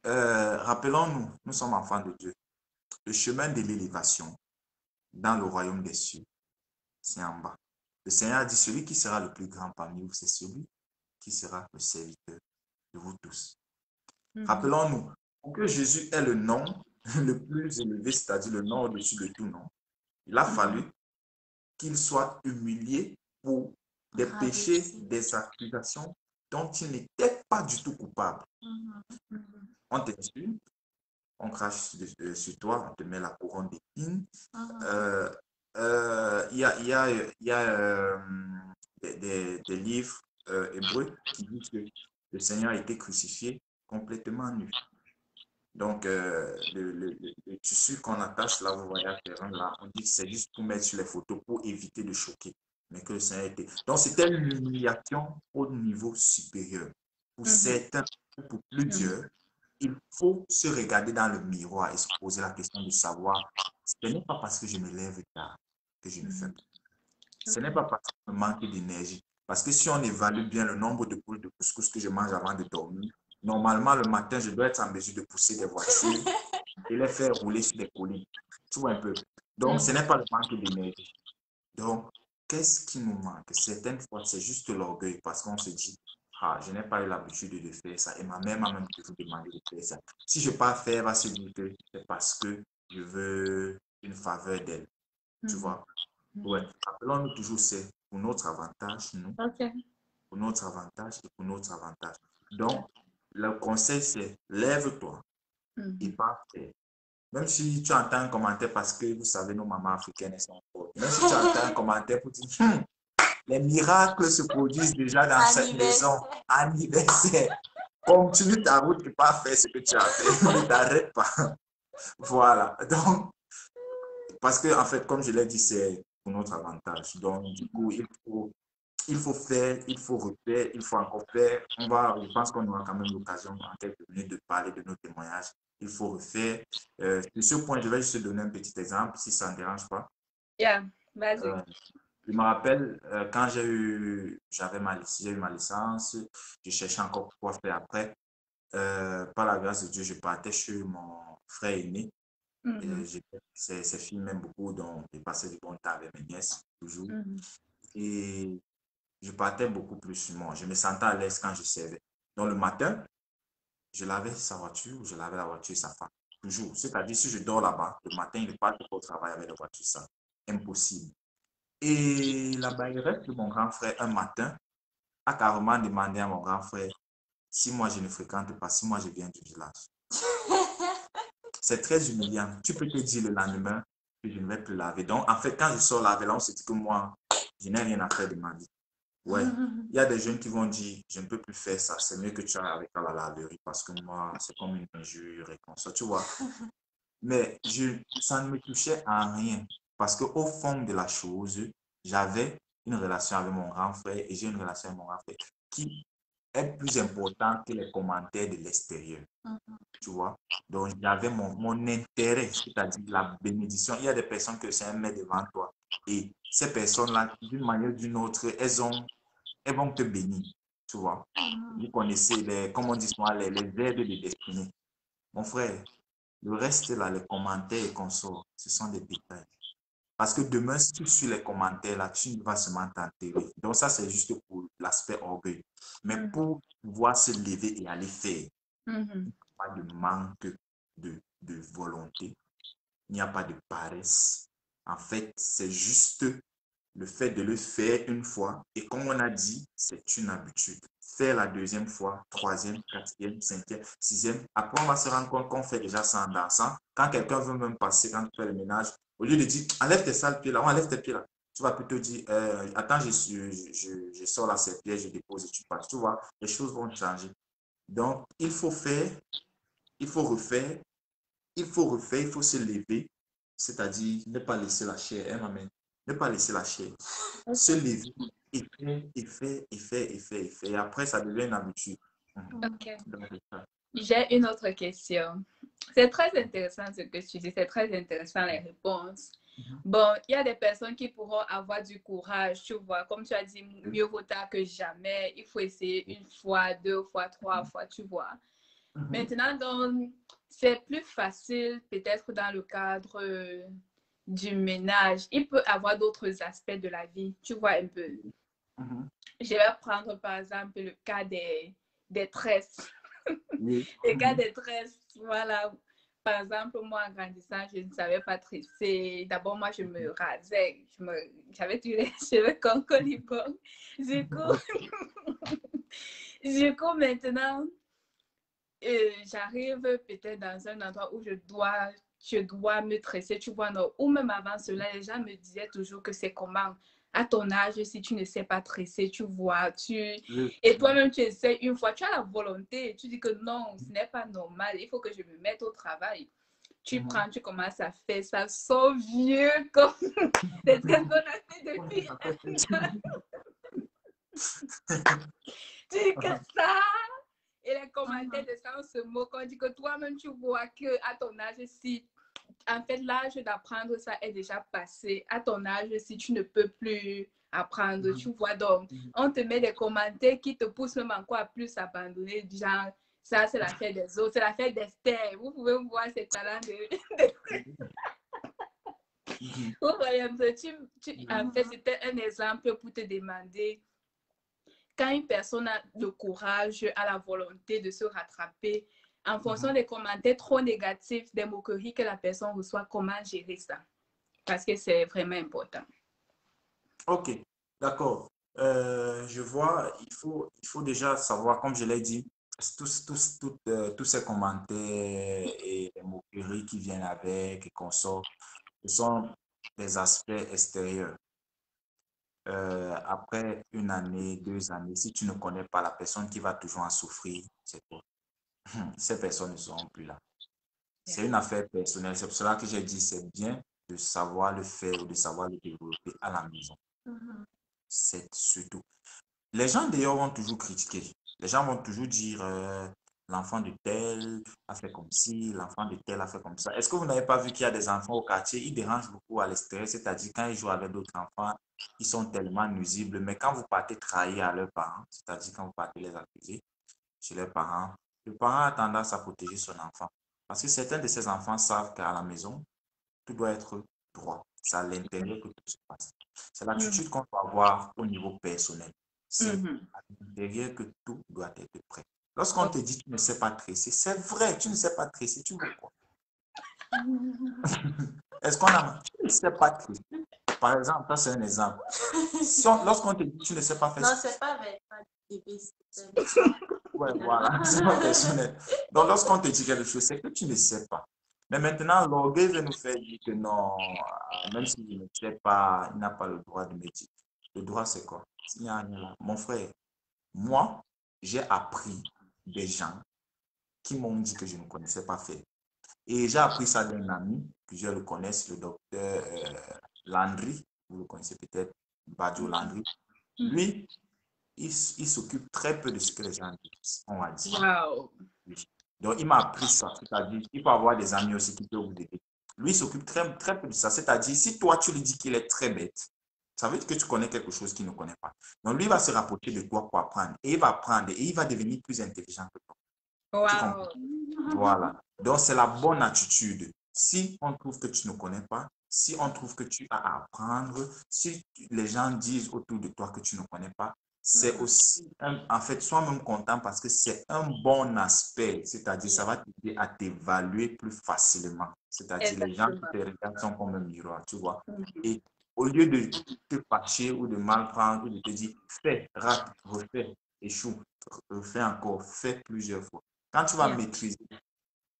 rappelons-nous, nous sommes enfants de Dieu. Le chemin de l'élévation dans le royaume des cieux, c'est en bas. Le Seigneur a dit, celui qui sera le plus grand parmi vous, c'est celui qui sera le serviteur de vous tous. Rappelons-nous, pour que Jésus ait le nom le plus élevé, c'est-à-dire le nom au-dessus de tout nom, il a fallu qu'il soit humilié pour des péchés, des accusations dont il n'était pas du tout coupable. On t'insulte, on crache sur toi, on te met la couronne d'épines. Il y a des livres hébreux qui disent que le Seigneur a été crucifié complètement nu. Donc, le tissu qu'on attache là, vous voyez à terrain là, on dit que c'est juste pour mettre sur les photos pour éviter de choquer. Mais que le Seigneur était. Donc, c'était une humiliation au niveau supérieur. Pour certains, pour plusieurs, il faut se regarder dans le miroir et se poser la question de savoir, ce n'est pas parce que je me lève tard que je ne fais pas. Ce n'est pas parce que je manque d'énergie. Parce que si on évalue bien le nombre de boules de couscous que je mange avant de dormir, normalement, le matin, je dois être en mesure de pousser des voitures et les faire rouler sur des collines. Tu vois un peu. Donc, ce n'est pas le manque d'énergie. Donc, qu'est-ce qui nous manque? Certaines fois, c'est juste l'orgueil parce qu'on se dit, ah, je n'ai pas eu l'habitude de faire ça. Et ma mère m'a même toujours demandé de faire ça. Si je ne peux pas faire, elle va se dire que c'est parce que je veux une faveur d'elle. Tu vois? Ouais. Rappelons-nous toujours, c'est pour notre avantage, nous. Pour notre avantage et pour notre avantage. Donc, le conseil, c'est lève-toi et pas faire. Même si tu entends un commentaire parce que vous savez, nos mamans africaines, elles sont fortes. Même si tu entends un commentaire pour dire, les miracles se produisent déjà dans cette maison. Anniversaire. Continue ta route et pas faire ce que tu as fait. Ne t'arrête pas. Voilà. Donc, parce que, en fait, comme je l'ai dit, c'est pour notre avantage. Donc, du coup, il faut faire, il faut refaire, il faut encore faire. Je pense qu'on aura quand même l'occasion en quelques minutes de parler de nos témoignages. Il faut refaire. Sur ce point, je vais juste te donner un petit exemple, si ça ne dérange pas. Yeah, vas-y. Je me rappelle, quand j'ai eu ma licence, je cherchais encore quoi faire après. Par la grâce de Dieu, je partais chez mon frère aîné. Ses filles m'aiment beaucoup, donc j'ai passé du bon temps avec mes nièces, toujours. Et je partais beaucoup plus sur moi. Je me sentais à l'aise quand je servais. Donc le matin, je lavais sa voiture, je lavais la voiture de sa femme. Toujours. C'est-à-dire, si je dors là-bas, le matin, il ne part pas au travail avec la voiture sale. Impossible. Et la baillerette de mon grand frère, un matin, a carrément demandé à mon grand frère si moi je ne fréquente pas, si moi je viens du village. C'est très humiliant. Tu peux te dire le lendemain que je ne vais plus laver. Donc, en fait, quand je sors laver, là, on se dit que moi, je n'ai rien à faire de ma vie. Ouais, il y a des jeunes qui vont dire, je ne peux plus faire ça, c'est mieux que tu ailles avec à la laverie parce que moi, c'est comme une injure et comme ça, tu vois. Mais ça ne me touchait à rien parce qu'au fond de la chose, j'avais une relation avec mon grand frère et j'ai une relation avec mon grand frère qui est plus importante que les commentaires de l'extérieur, tu vois. Donc, j'avais mon intérêt, c'est-à-dire la bénédiction. Il y a des personnes que c'est un met devant toi et ces personnes-là, d'une manière ou d'une autre, elles vont te bénir, tu vois. Vous connaissez, comme on dit souvent, les aides de destinée. Mon frère, le reste là, les commentaires et consorts, ce sont des détails. Parce que demain, si tu suis les commentaires là, tu vas seulement t'enterrer. Donc ça, c'est juste pour l'aspect orgueil. Mais pour pouvoir se lever et aller faire, pas de manque de volonté, il n'y a pas de paresse. En fait, c'est juste le fait de le faire une fois. Et comme on a dit, c'est une habitude. Faire la deuxième fois, troisième, quatrième, cinquième, sixième. Après, on va se rendre compte qu'on fait déjà ça en dansant. Quand quelqu'un veut même passer, quand tu fais le ménage, au lieu de dire, enlève tes sales pieds là, on enlève tes pieds là. Tu vas plutôt dire, attends, je sors la serpillère, je dépose et tu passes. Tu vois, les choses vont changer. Donc, il faut faire, il faut refaire, il faut refaire, il faut se lever, c'est-à-dire ne pas laisser la chair, hein, amen. Ne pas laisser la chair. Se lever et faire, et faire, et faire, et faire, et faire. Et après, ça devient une habitude. Ok. Donc, c'est ça. J'ai une autre question. C'est très intéressant ce que tu dis, c'est très intéressant les réponses. Bon, il y a des personnes qui pourront avoir du courage, tu vois. Comme tu as dit, mieux vaut tard que jamais. Il faut essayer une fois, deux fois, trois fois, tu vois. Maintenant, donc, c'est plus facile peut-être dans le cadre du ménage. Il peut avoir d'autres aspects de la vie, tu vois un peu. Je vais prendre par exemple le cas des tresses. Oui. Les cas des tresses, voilà. Par exemple, moi, en grandissant, je ne savais pas tresser. D'abord, moi, je me rasais. J'avais tous les cheveux comme colibon. Du coup, maintenant, j'arrive peut-être dans un endroit où je dois me tresser, tu vois, non. Ou même avant cela, les gens me disaient toujours que c'est comment, à ton âge, si tu ne sais pas tresser, tu vois, et toi-même, tu essaies une fois, tu as la volonté, tu dis que non, ce n'est pas normal, il faut que je me mette au travail. Tu prends, tu commences à faire ça, so vieux comme les tresses qu'on a fait depuis. Tu dis que ça. Et les commentaires de ça, on se moque. On dit que toi-même, tu vois qu'à ton âge, si en fait l'âge d'apprendre ça est déjà passé, à ton âge, si tu ne peux plus apprendre, tu vois. Donc, on te met des commentaires qui te poussent même encore à plus abandonner. Genre, ça, c'est l'affaire des autres, c'est l'affaire d'Esther. Vous pouvez voir ces talents Vous voyez un peu, en fait, c'était un exemple pour te demander quand une personne a le courage, a la volonté de se rattraper, en fonction des commentaires trop négatifs, des moqueries que la personne reçoit, comment gérer ça? Parce que c'est vraiment important. Ok, d'accord. Je vois, il faut déjà savoir, comme je l'ai dit, tous ces commentaires et les moqueries qui viennent avec et qu'on sort, ce sont des aspects extérieurs. Après une année, deux années, si tu ne connais pas la personne qui va toujours en souffrir, c'est toi. Ces personnes ne seront plus là. C'est une affaire personnelle. C'est pour cela que j'ai dit c'est bien de savoir le faire ou de savoir le développer à la maison. C'est surtout. Les gens d'ailleurs vont toujours critiquer. Les gens vont toujours dire l'enfant de tel a fait comme ci, l'enfant de tel a fait comme ça. Est-ce que vous n'avez pas vu qu'il y a des enfants au quartier, ils dérangent beaucoup à l'extérieur, c'est-à-dire quand ils jouent avec d'autres enfants, ils sont tellement nuisibles. Mais quand vous partez trahir à leurs parents, c'est-à-dire quand vous partez les accuser chez leurs parents, le parent a tendance à protéger son enfant. Parce que certains de ces enfants savent qu'à la maison, tout doit être droit. C'est à l'intérieur que tout se passe. C'est l'attitude qu'on doit avoir au niveau personnel. C'est à l'intérieur que tout doit être prêt. Lorsqu'on te dit tu ne sais pas tresser, c'est vrai, tu ne sais pas tresser, tu veux quoi? Est-ce qu'on a... Tu ne sais pas tresser. Par exemple, ça c'est un exemple. Lorsqu'on te dit tu ne sais pas faire Non, ça, c'est pas avec bébé. ouais, voilà, c'est pas personnel. Donc, lorsqu'on te dit quelque chose, c'est que tu ne sais pas. Mais maintenant, l'orgueil veut nous faire dire que non, même s'il ne sait pas, il n'a pas le droit de me dire. Le droit, c'est quoi? Mon frère, moi, j'ai appris des gens qui m'ont dit que je ne connaissais pas faire. Et j'ai appris ça d'un ami, plusieurs le connaissent, le docteur Landry, vous le connaissez peut-être, Badjo Landry. Lui, il s'occupe très peu de ce que les gens disent, on va dire. Wow. Donc, il m'a appris ça, c'est-à-dire il peut avoir des amis aussi qui peuvent vous aider. Lui, il s'occupe très, très peu de ça, c'est-à-dire si toi, tu lui dis qu'il est très bête, ça veut dire que tu connais quelque chose qu'il ne connaît pas. Donc, lui, il va se rapprocher de toi pour apprendre, et il va apprendre, et il va devenir plus intelligent que toi. Tu comprends? Wow. Voilà. Donc, c'est la bonne attitude. Si on trouve que tu ne connais pas, si on trouve que tu as à apprendre, si les gens disent autour de toi que tu ne connais pas, c'est aussi, en fait, sois même content parce que c'est un bon aspect. C'est-à-dire, ça va t'aider à t'évaluer plus facilement. C'est-à-dire, les gens qui te regardent sont comme un miroir, tu vois. Et au lieu de te fâcher ou de mal prendre ou de te dire, fais, rate, refais, échoue, refais encore, fais plusieurs fois. Quand tu vas maîtriser,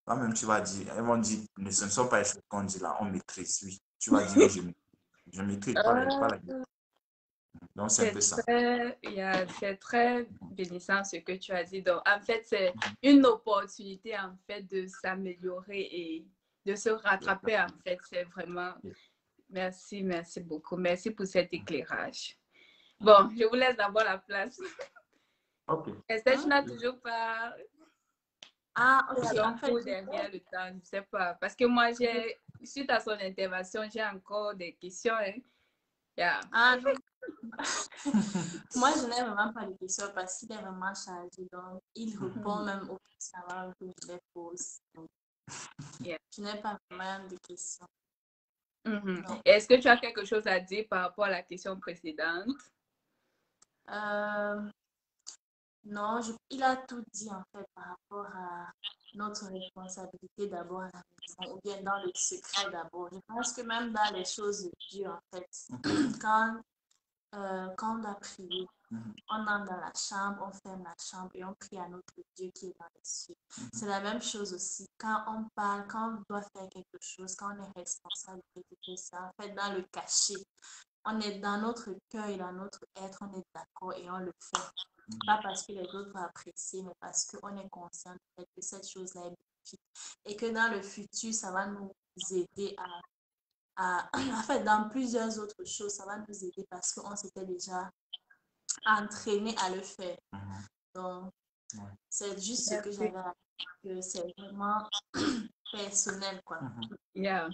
toi-même, tu vas dire, ils vont dire, ce ne sont pas les choses qu'on dit là, on maîtrise, oui. Tu vas dire, oui, je maîtrise pas la vie. Donc, c'est un peu ça. C'est très bénissant ce que tu as dit. Donc, en fait, c'est une opportunité, en fait, de s'améliorer et de se rattraper, en fait. C'est vraiment... Merci, merci beaucoup. Merci pour cet éclairage. Bon, je vous laisse d'abord la place. Ok. Est-ce que tu n'as toujours pas... Ah, ok. En fait, derrière le temps, je ne sais pas. Parce que moi, suite à son intervention, j'ai encore des questions. Hein. Yeah. Ah, non. Moi, je n'ai vraiment pas de questions parce qu'il est vraiment chargé. Donc, il répond même aux questions avant que je les pose. Donc, je n'ai pas vraiment de questions. Est-ce que tu as quelque chose à dire par rapport à la question précédente? Non, il a tout dit en fait par rapport à notre responsabilité d'abord à la maison ou bien dans le secret d'abord. Je pense que même dans les choses de Dieu en fait, quand on doit prier, on entre dans la chambre, on ferme la chambre et on prie à notre Dieu qui est dans les cieux. C'est la même chose aussi. Quand on parle, quand on doit faire quelque chose, quand on est responsable de quelque chose, en fait, dans le cachet, on est dans notre cœur et dans notre être, on est d'accord et on le fait. Pas parce que les autres vont apprécier, mais parce qu'on est conscient du fait que cette chose-là est bénéfique. Et que dans le futur, ça va nous aider en fait, dans plusieurs autres choses, ça va nous aider parce qu'on s'était déjà entraîné à le faire. Donc, c'est juste ce que j'avais à dire, que c'est vraiment personnel, quoi. Yeah.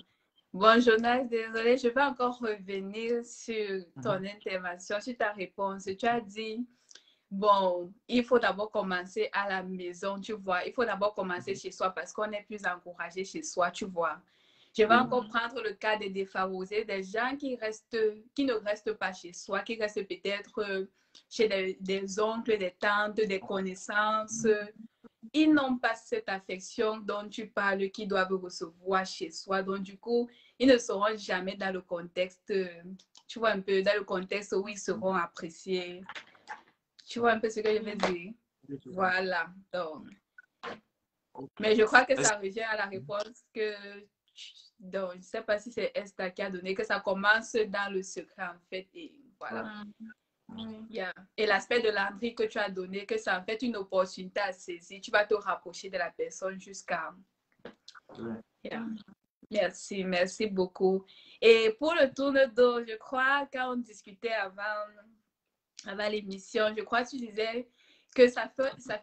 Bon, Jonas, désolé, je vais encore revenir sur ton intervention, sur ta réponse. Tu as dit, bon, il faut d'abord commencer à la maison, tu vois. Il faut d'abord commencer chez soi parce qu'on est plus encouragé chez soi, tu vois. Je vais encore prendre le cas des défavorisés, des gens qui ne restent pas chez soi, qui restent peut-être chez des oncles, des tantes, des connaissances. Ils n'ont pas cette affection dont tu parles, qu'ils doivent recevoir chez soi. Donc, du coup, ils ne seront jamais dans le contexte, tu vois un peu, dans le contexte où ils seront appréciés. Tu vois un peu ce que je veux dire? Voilà. Donc, mais je crois que ça revient à la réponse que, donc, je ne sais pas si c'est Esther qui a donné, que ça commence dans le secret, en fait. Et voilà. Yeah. Et l'aspect de Landry que tu as donné, que c'est en fait une opportunité à saisir. Tu vas te rapprocher de la personne jusqu'à... Yeah. Merci, merci beaucoup. Et pour le tour de dos, je crois, quand on discutait avant l'émission, je crois que tu disais que ça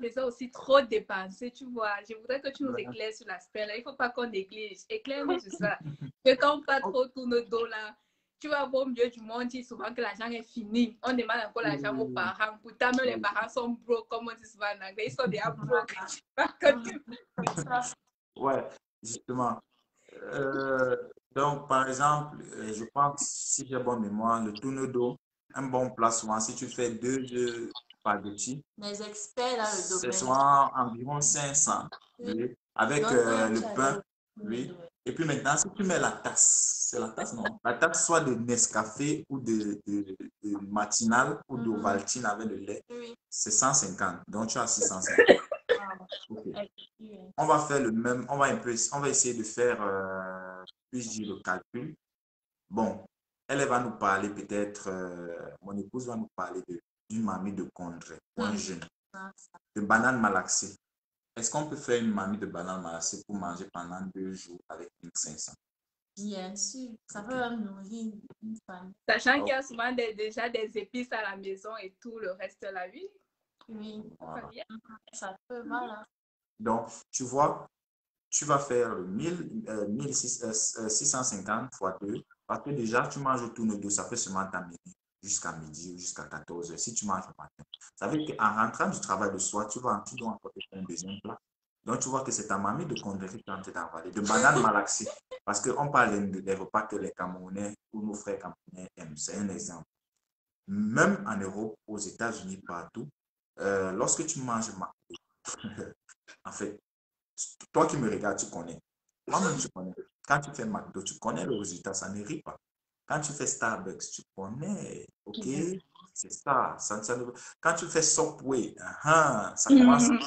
faisait aussi trop dépenser, tu vois. Je voudrais que tu nous éclaires sur l'aspect là. Il ne faut pas qu'on néglige. Éclaire-nous sur ça. Que quand on part trop tourne le dos là, tu vas voir au milieu du monde, dit souvent que l'argent est fini. On demande encore l'argent aux parents. Pourtant, même les parents sont broke, comme on dit souvent en anglais. Ils sont déjà broke. Ouais, justement. Donc, par exemple, je pense, si j'ai bonne mémoire, le tourne d'eau, un bon plat souvent, si tu fais 2 spaghettis, les experts dans le domaine, c'est souvent environ 500, oui, avec le pain, oui. Et puis maintenant, si tu mets la tasse, c'est la tasse, non? La tasse soit de Nescafé ou de matinale ou d'Ovaltine avec le lait, c'est 150. Donc, tu as 650. Okay. On va faire le même, on va essayer de faire, puis-je dire le calcul. Bon, Elle va nous parler peut-être, mon épouse va nous parler d'une mamie de Condré pour un jeune, de banane malaxée. Est-ce qu'on peut faire une mamie de banane malaxée pour manger pendant 2 jours avec 1500? Bien sûr, ça peut même nourrir une famille. Sachant qu'il y a souvent déjà des épices à la maison et tout le reste de la vie. Oui, Voilà. ça peut, voilà. Donc, tu vois, tu vas faire 650 fois 2, parce que déjà, tu manges tout le dos, ça peut seulement t'amener jusqu'à midi ou jusqu'à 14 heures si tu manges le matin. Ça veut dire qu'en rentrant du travail de soir, tu dois encore te faire un deuxième plat. Donc, tu vois que c'est ta mamie de Condé qui est en train d'avaler, de banane malaxée. Parce qu'on parle des repas que les Camerounais ou nos frères Camerounais aiment. C'est un exemple. Même en Europe, aux États-Unis, partout, lorsque tu manges en fait, toi qui me regardes, tu connais. Toi-même, tu connais. Quand tu fais McDo, tu connais le résultat, ça ne rit pas. Quand tu fais Starbucks, tu connais. OK, c'est ça. Quand tu fais Subway, ça commence à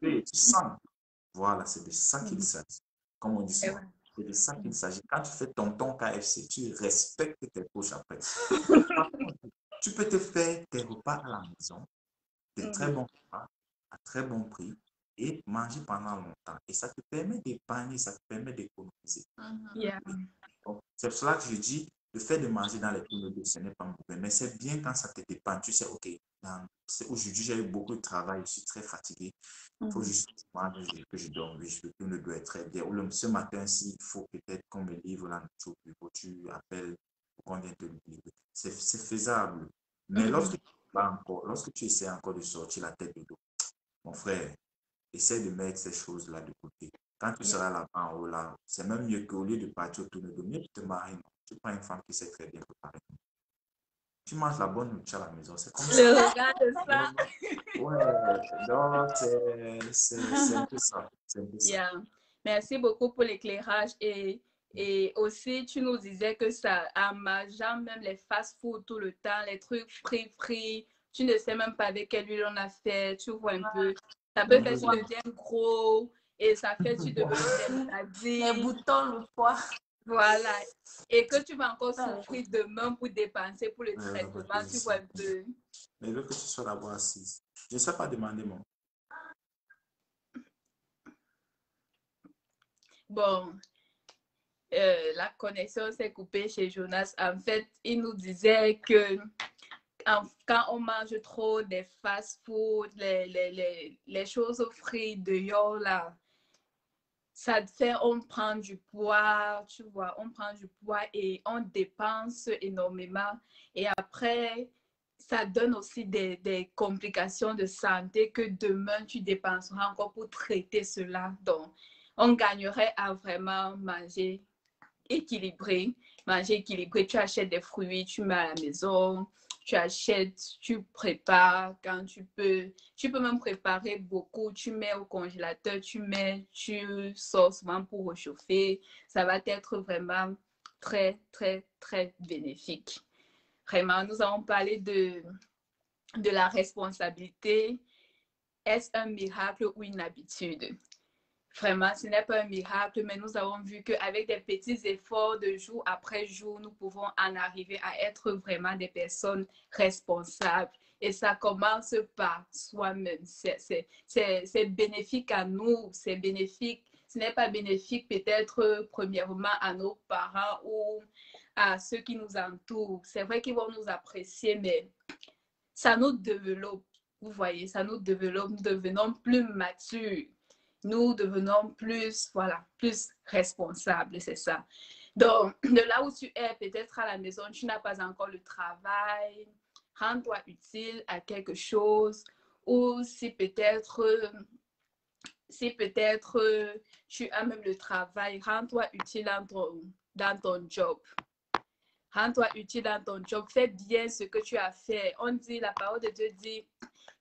tu sens. Voilà, c'est de ça qu'il s'agit. Comme on dit souvent, c'est de ça qu'il s'agit. Quand tu fais ton KFC, tu respectes tes poches après. Par contre, tu peux te faire tes repas à la maison, des très bons repas, à très bon prix, et manger pendant longtemps. Et ça te permet d'épargner, ça te permet d'économiser. Yeah. C'est pour cela que je dis, le fait de manger dans les tours de ce n'est pas mauvais, mais c'est bien quand ça te dépend. Tu sais, OK, aujourd'hui, j'ai eu beaucoup de travail, je suis très fatigué. Il faut juste que je dorme, oui, le tour doit être très bien. Ou ce matin, s'il faut peut-être qu'on me livre la nourriture au bureau, tu appelles pour qu'on vienne te livrer. C'est faisable. Mais lorsque tu essaies encore de sortir la tête de dos, mon frère, essaie de mettre ces choses-là de côté. Quand tu seras là-bas en haut, là, c'est même mieux qu'au lieu de partir autour de dos, mieux de te marier. Tu prends une femme qui sait très bien préparer. Tu manges la bonne nourriture à la maison, c'est comme ça. Le regard de ça. Ouais, donc c'est un peu ça. Yeah. Merci beaucoup pour l'éclairage et aussi tu nous disais que ça en mangeant même les fast-food tout le temps, les trucs frits, tu ne sais même pas avec quelle huile on a fait, tu vois un peu. Ça peut faire tu deviens gros et ça fait tu deviens des maladies. Les boutons, le poids. Voilà. Et que tu vas encore souffrir demain pour dépenser pour le traitement, tu vois un peu. Mais il veut que tu sois là-bas assise. Je ne sais pas demander mon. Bon, la connexion s'est coupée chez Jonas. En fait, il nous disait que quand on mange trop des fast-food, les choses frites dehors, là, ça fait, on prend du poids, tu vois, on prend du poids et on dépense énormément. Et après, ça donne aussi des complications de santé que demain, tu dépenseras encore pour traiter cela. Donc, on gagnerait à vraiment manger équilibré. Manger équilibré, tu achètes des fruits, tu mets à la maison, tu achètes, tu prépares quand tu peux. Tu peux même préparer beaucoup, tu mets au congélateur, tu sors souvent pour réchauffer. Ça va être vraiment très, très, très bénéfique. Vraiment, nous avons parlé de la responsabilité. Est-ce un miracle ou une habitude? Vraiment, ce n'est pas un miracle, mais nous avons vu qu'avec des petits efforts de jour après jour, nous pouvons en arriver à être vraiment des personnes responsables. Et ça commence par soi-même. C'est bénéfique à nous, c'est bénéfique. Ce n'est pas bénéfique peut-être premièrement à nos parents ou à ceux qui nous entourent. C'est vrai qu'ils vont nous apprécier, mais ça nous développe. Vous voyez, ça nous développe. Nous devenons plus matures. Nous devenons plus, voilà, plus responsables, c'est ça. Donc, de là où tu es, peut-être à la maison, tu n'as pas encore le travail, rends-toi utile à quelque chose, ou si peut-être tu as même le travail, rends-toi utile dans ton job. Rends-toi utile dans ton job, fais bien ce que tu as fait. On dit, la parole de Dieu dit,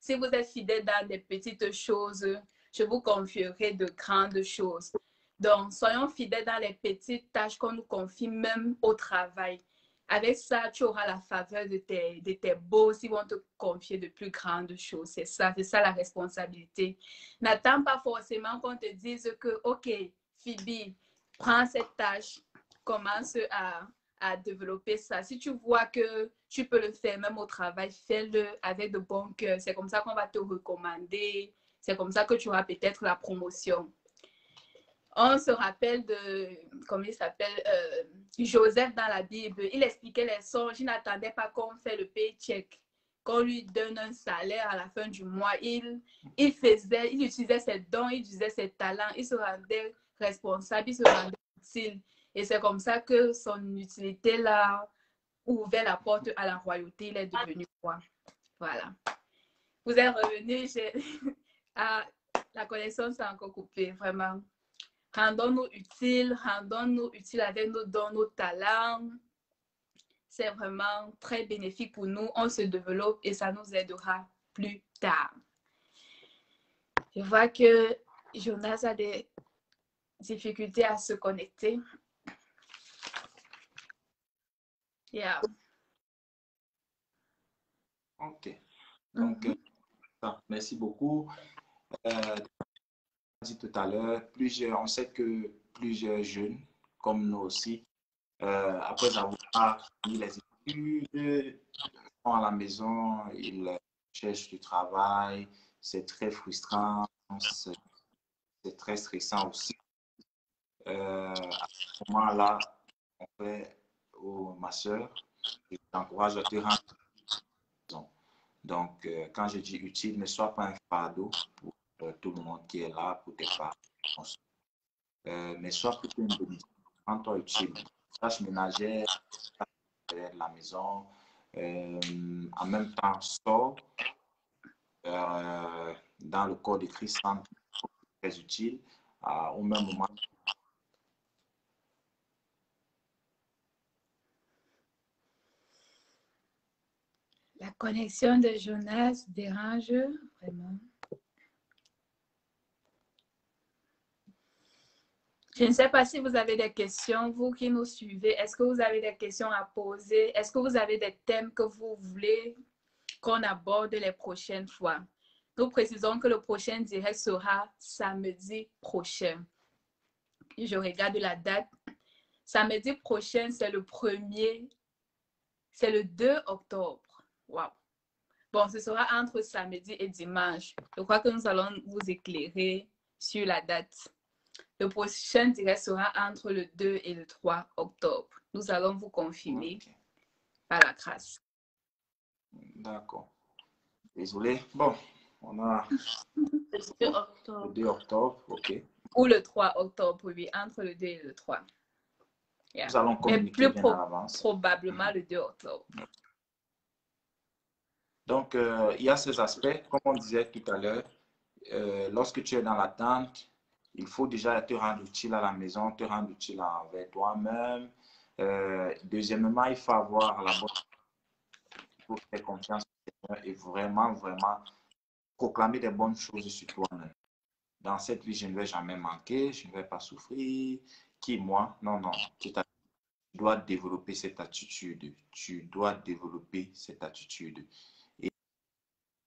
si vous êtes fidèle dans des petites choses, je vous confierai de grandes choses. Donc, soyons fidèles dans les petites tâches qu'on nous confie, même au travail. Avec ça, tu auras la faveur de tes boss, ils vont te confier de plus grandes choses. C'est ça la responsabilité. N'attends pas forcément qu'on te dise que, OK, Phoebe, prends cette tâche, commence à à développer ça. Si tu vois que tu peux le faire même au travail, fais-le avec de bon cœur. C'est comme ça qu'on va te recommander. C'est comme ça que tu auras peut-être la promotion. On se rappelle de, comment il s'appelle, Joseph dans la Bible. Il expliquait les songes. Il n'attendait pas qu'on fait le paycheck, qu'on lui donne un salaire à la fin du mois. Il utilisait ses dons, il utilisait ses talents, il se rendait responsable, il se rendait utile. Et c'est comme ça que son utilité l'a ouvert la porte à la royauté. Il est devenu roi. Voilà. Vous êtes revenu, ah, la connexion s'est encore coupée, vraiment. Rendons-nous utiles avec nos dons, nos talents. C'est vraiment très bénéfique pour nous. On se développe et ça nous aidera plus tard. Je vois que Jonas a des difficultés à se connecter. Yeah. OK. Donc, merci beaucoup. Dit tout à l'heure, on sait que plusieurs jeunes, comme nous aussi, après avoir fini les études, sont à la maison, ils cherchent du travail, c'est très frustrant, c'est très stressant aussi. À ce moment-là, on fait, ma soeur, je t'encourage à te rendre à la maison. Donc, quand je dis utile, ne sois pas un fardeau pour tout le monde qui est là, pour tes parents. Mais sois plutôt une bénédiction. Rends-toi utile. Tâche ménagère, de la maison. En même temps, sors dans le corps de Christ, très utile. Au même moment, la connexion de Jonas dérange vraiment. Je ne sais pas si vous avez des questions, vous qui nous suivez. Est-ce que vous avez des questions à poser? Est-ce que vous avez des thèmes que vous voulez qu'on aborde les prochaines fois? Nous précisons que le prochain direct sera samedi prochain. Je regarde la date. Samedi prochain, c'est le 2 octobre. Wow. Bon, ce sera entre samedi et dimanche. Je crois que nous allons vous éclairer sur la date. Le prochain direct sera entre le 2 et le 3 octobre. Nous allons vous confirmer par la grâce. D'accord. Désolé. Bon, on a le 2 octobre, OK. Ou le 3 octobre, oui, entre le 2 et le 3. Yeah. Nous allons communiquer bien à l'avance. Probablement le 2 octobre. Donc, il y a ces aspects, comme on disait tout à l'heure, lorsque tu es dans l'attente, il faut déjà te rendre utile à la maison, te rendre utile envers toi-même. Deuxièmement, il faut avoir la bonne, il faut faire confiance au Seigneur et vraiment, vraiment proclamer des bonnes choses sur toi-même. Dans cette vie, je ne vais jamais manquer, je ne vais pas souffrir. Qui, moi? Non, non. Tu dois développer cette attitude. Tu dois développer cette attitude. Et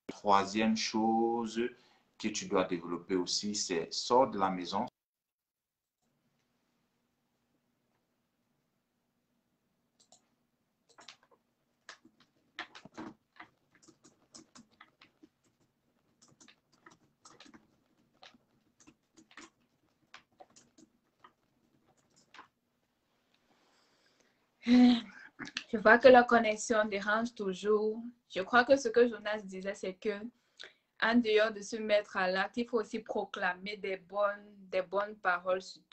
la troisième chose que tu dois développer aussi, c'est sors de la maison. Je vois que la connexion dérange toujours. Je crois que ce que Jonas disait, c'est que en dehors de se mettre à l'acte, il faut aussi proclamer des bonnes paroles sur tout.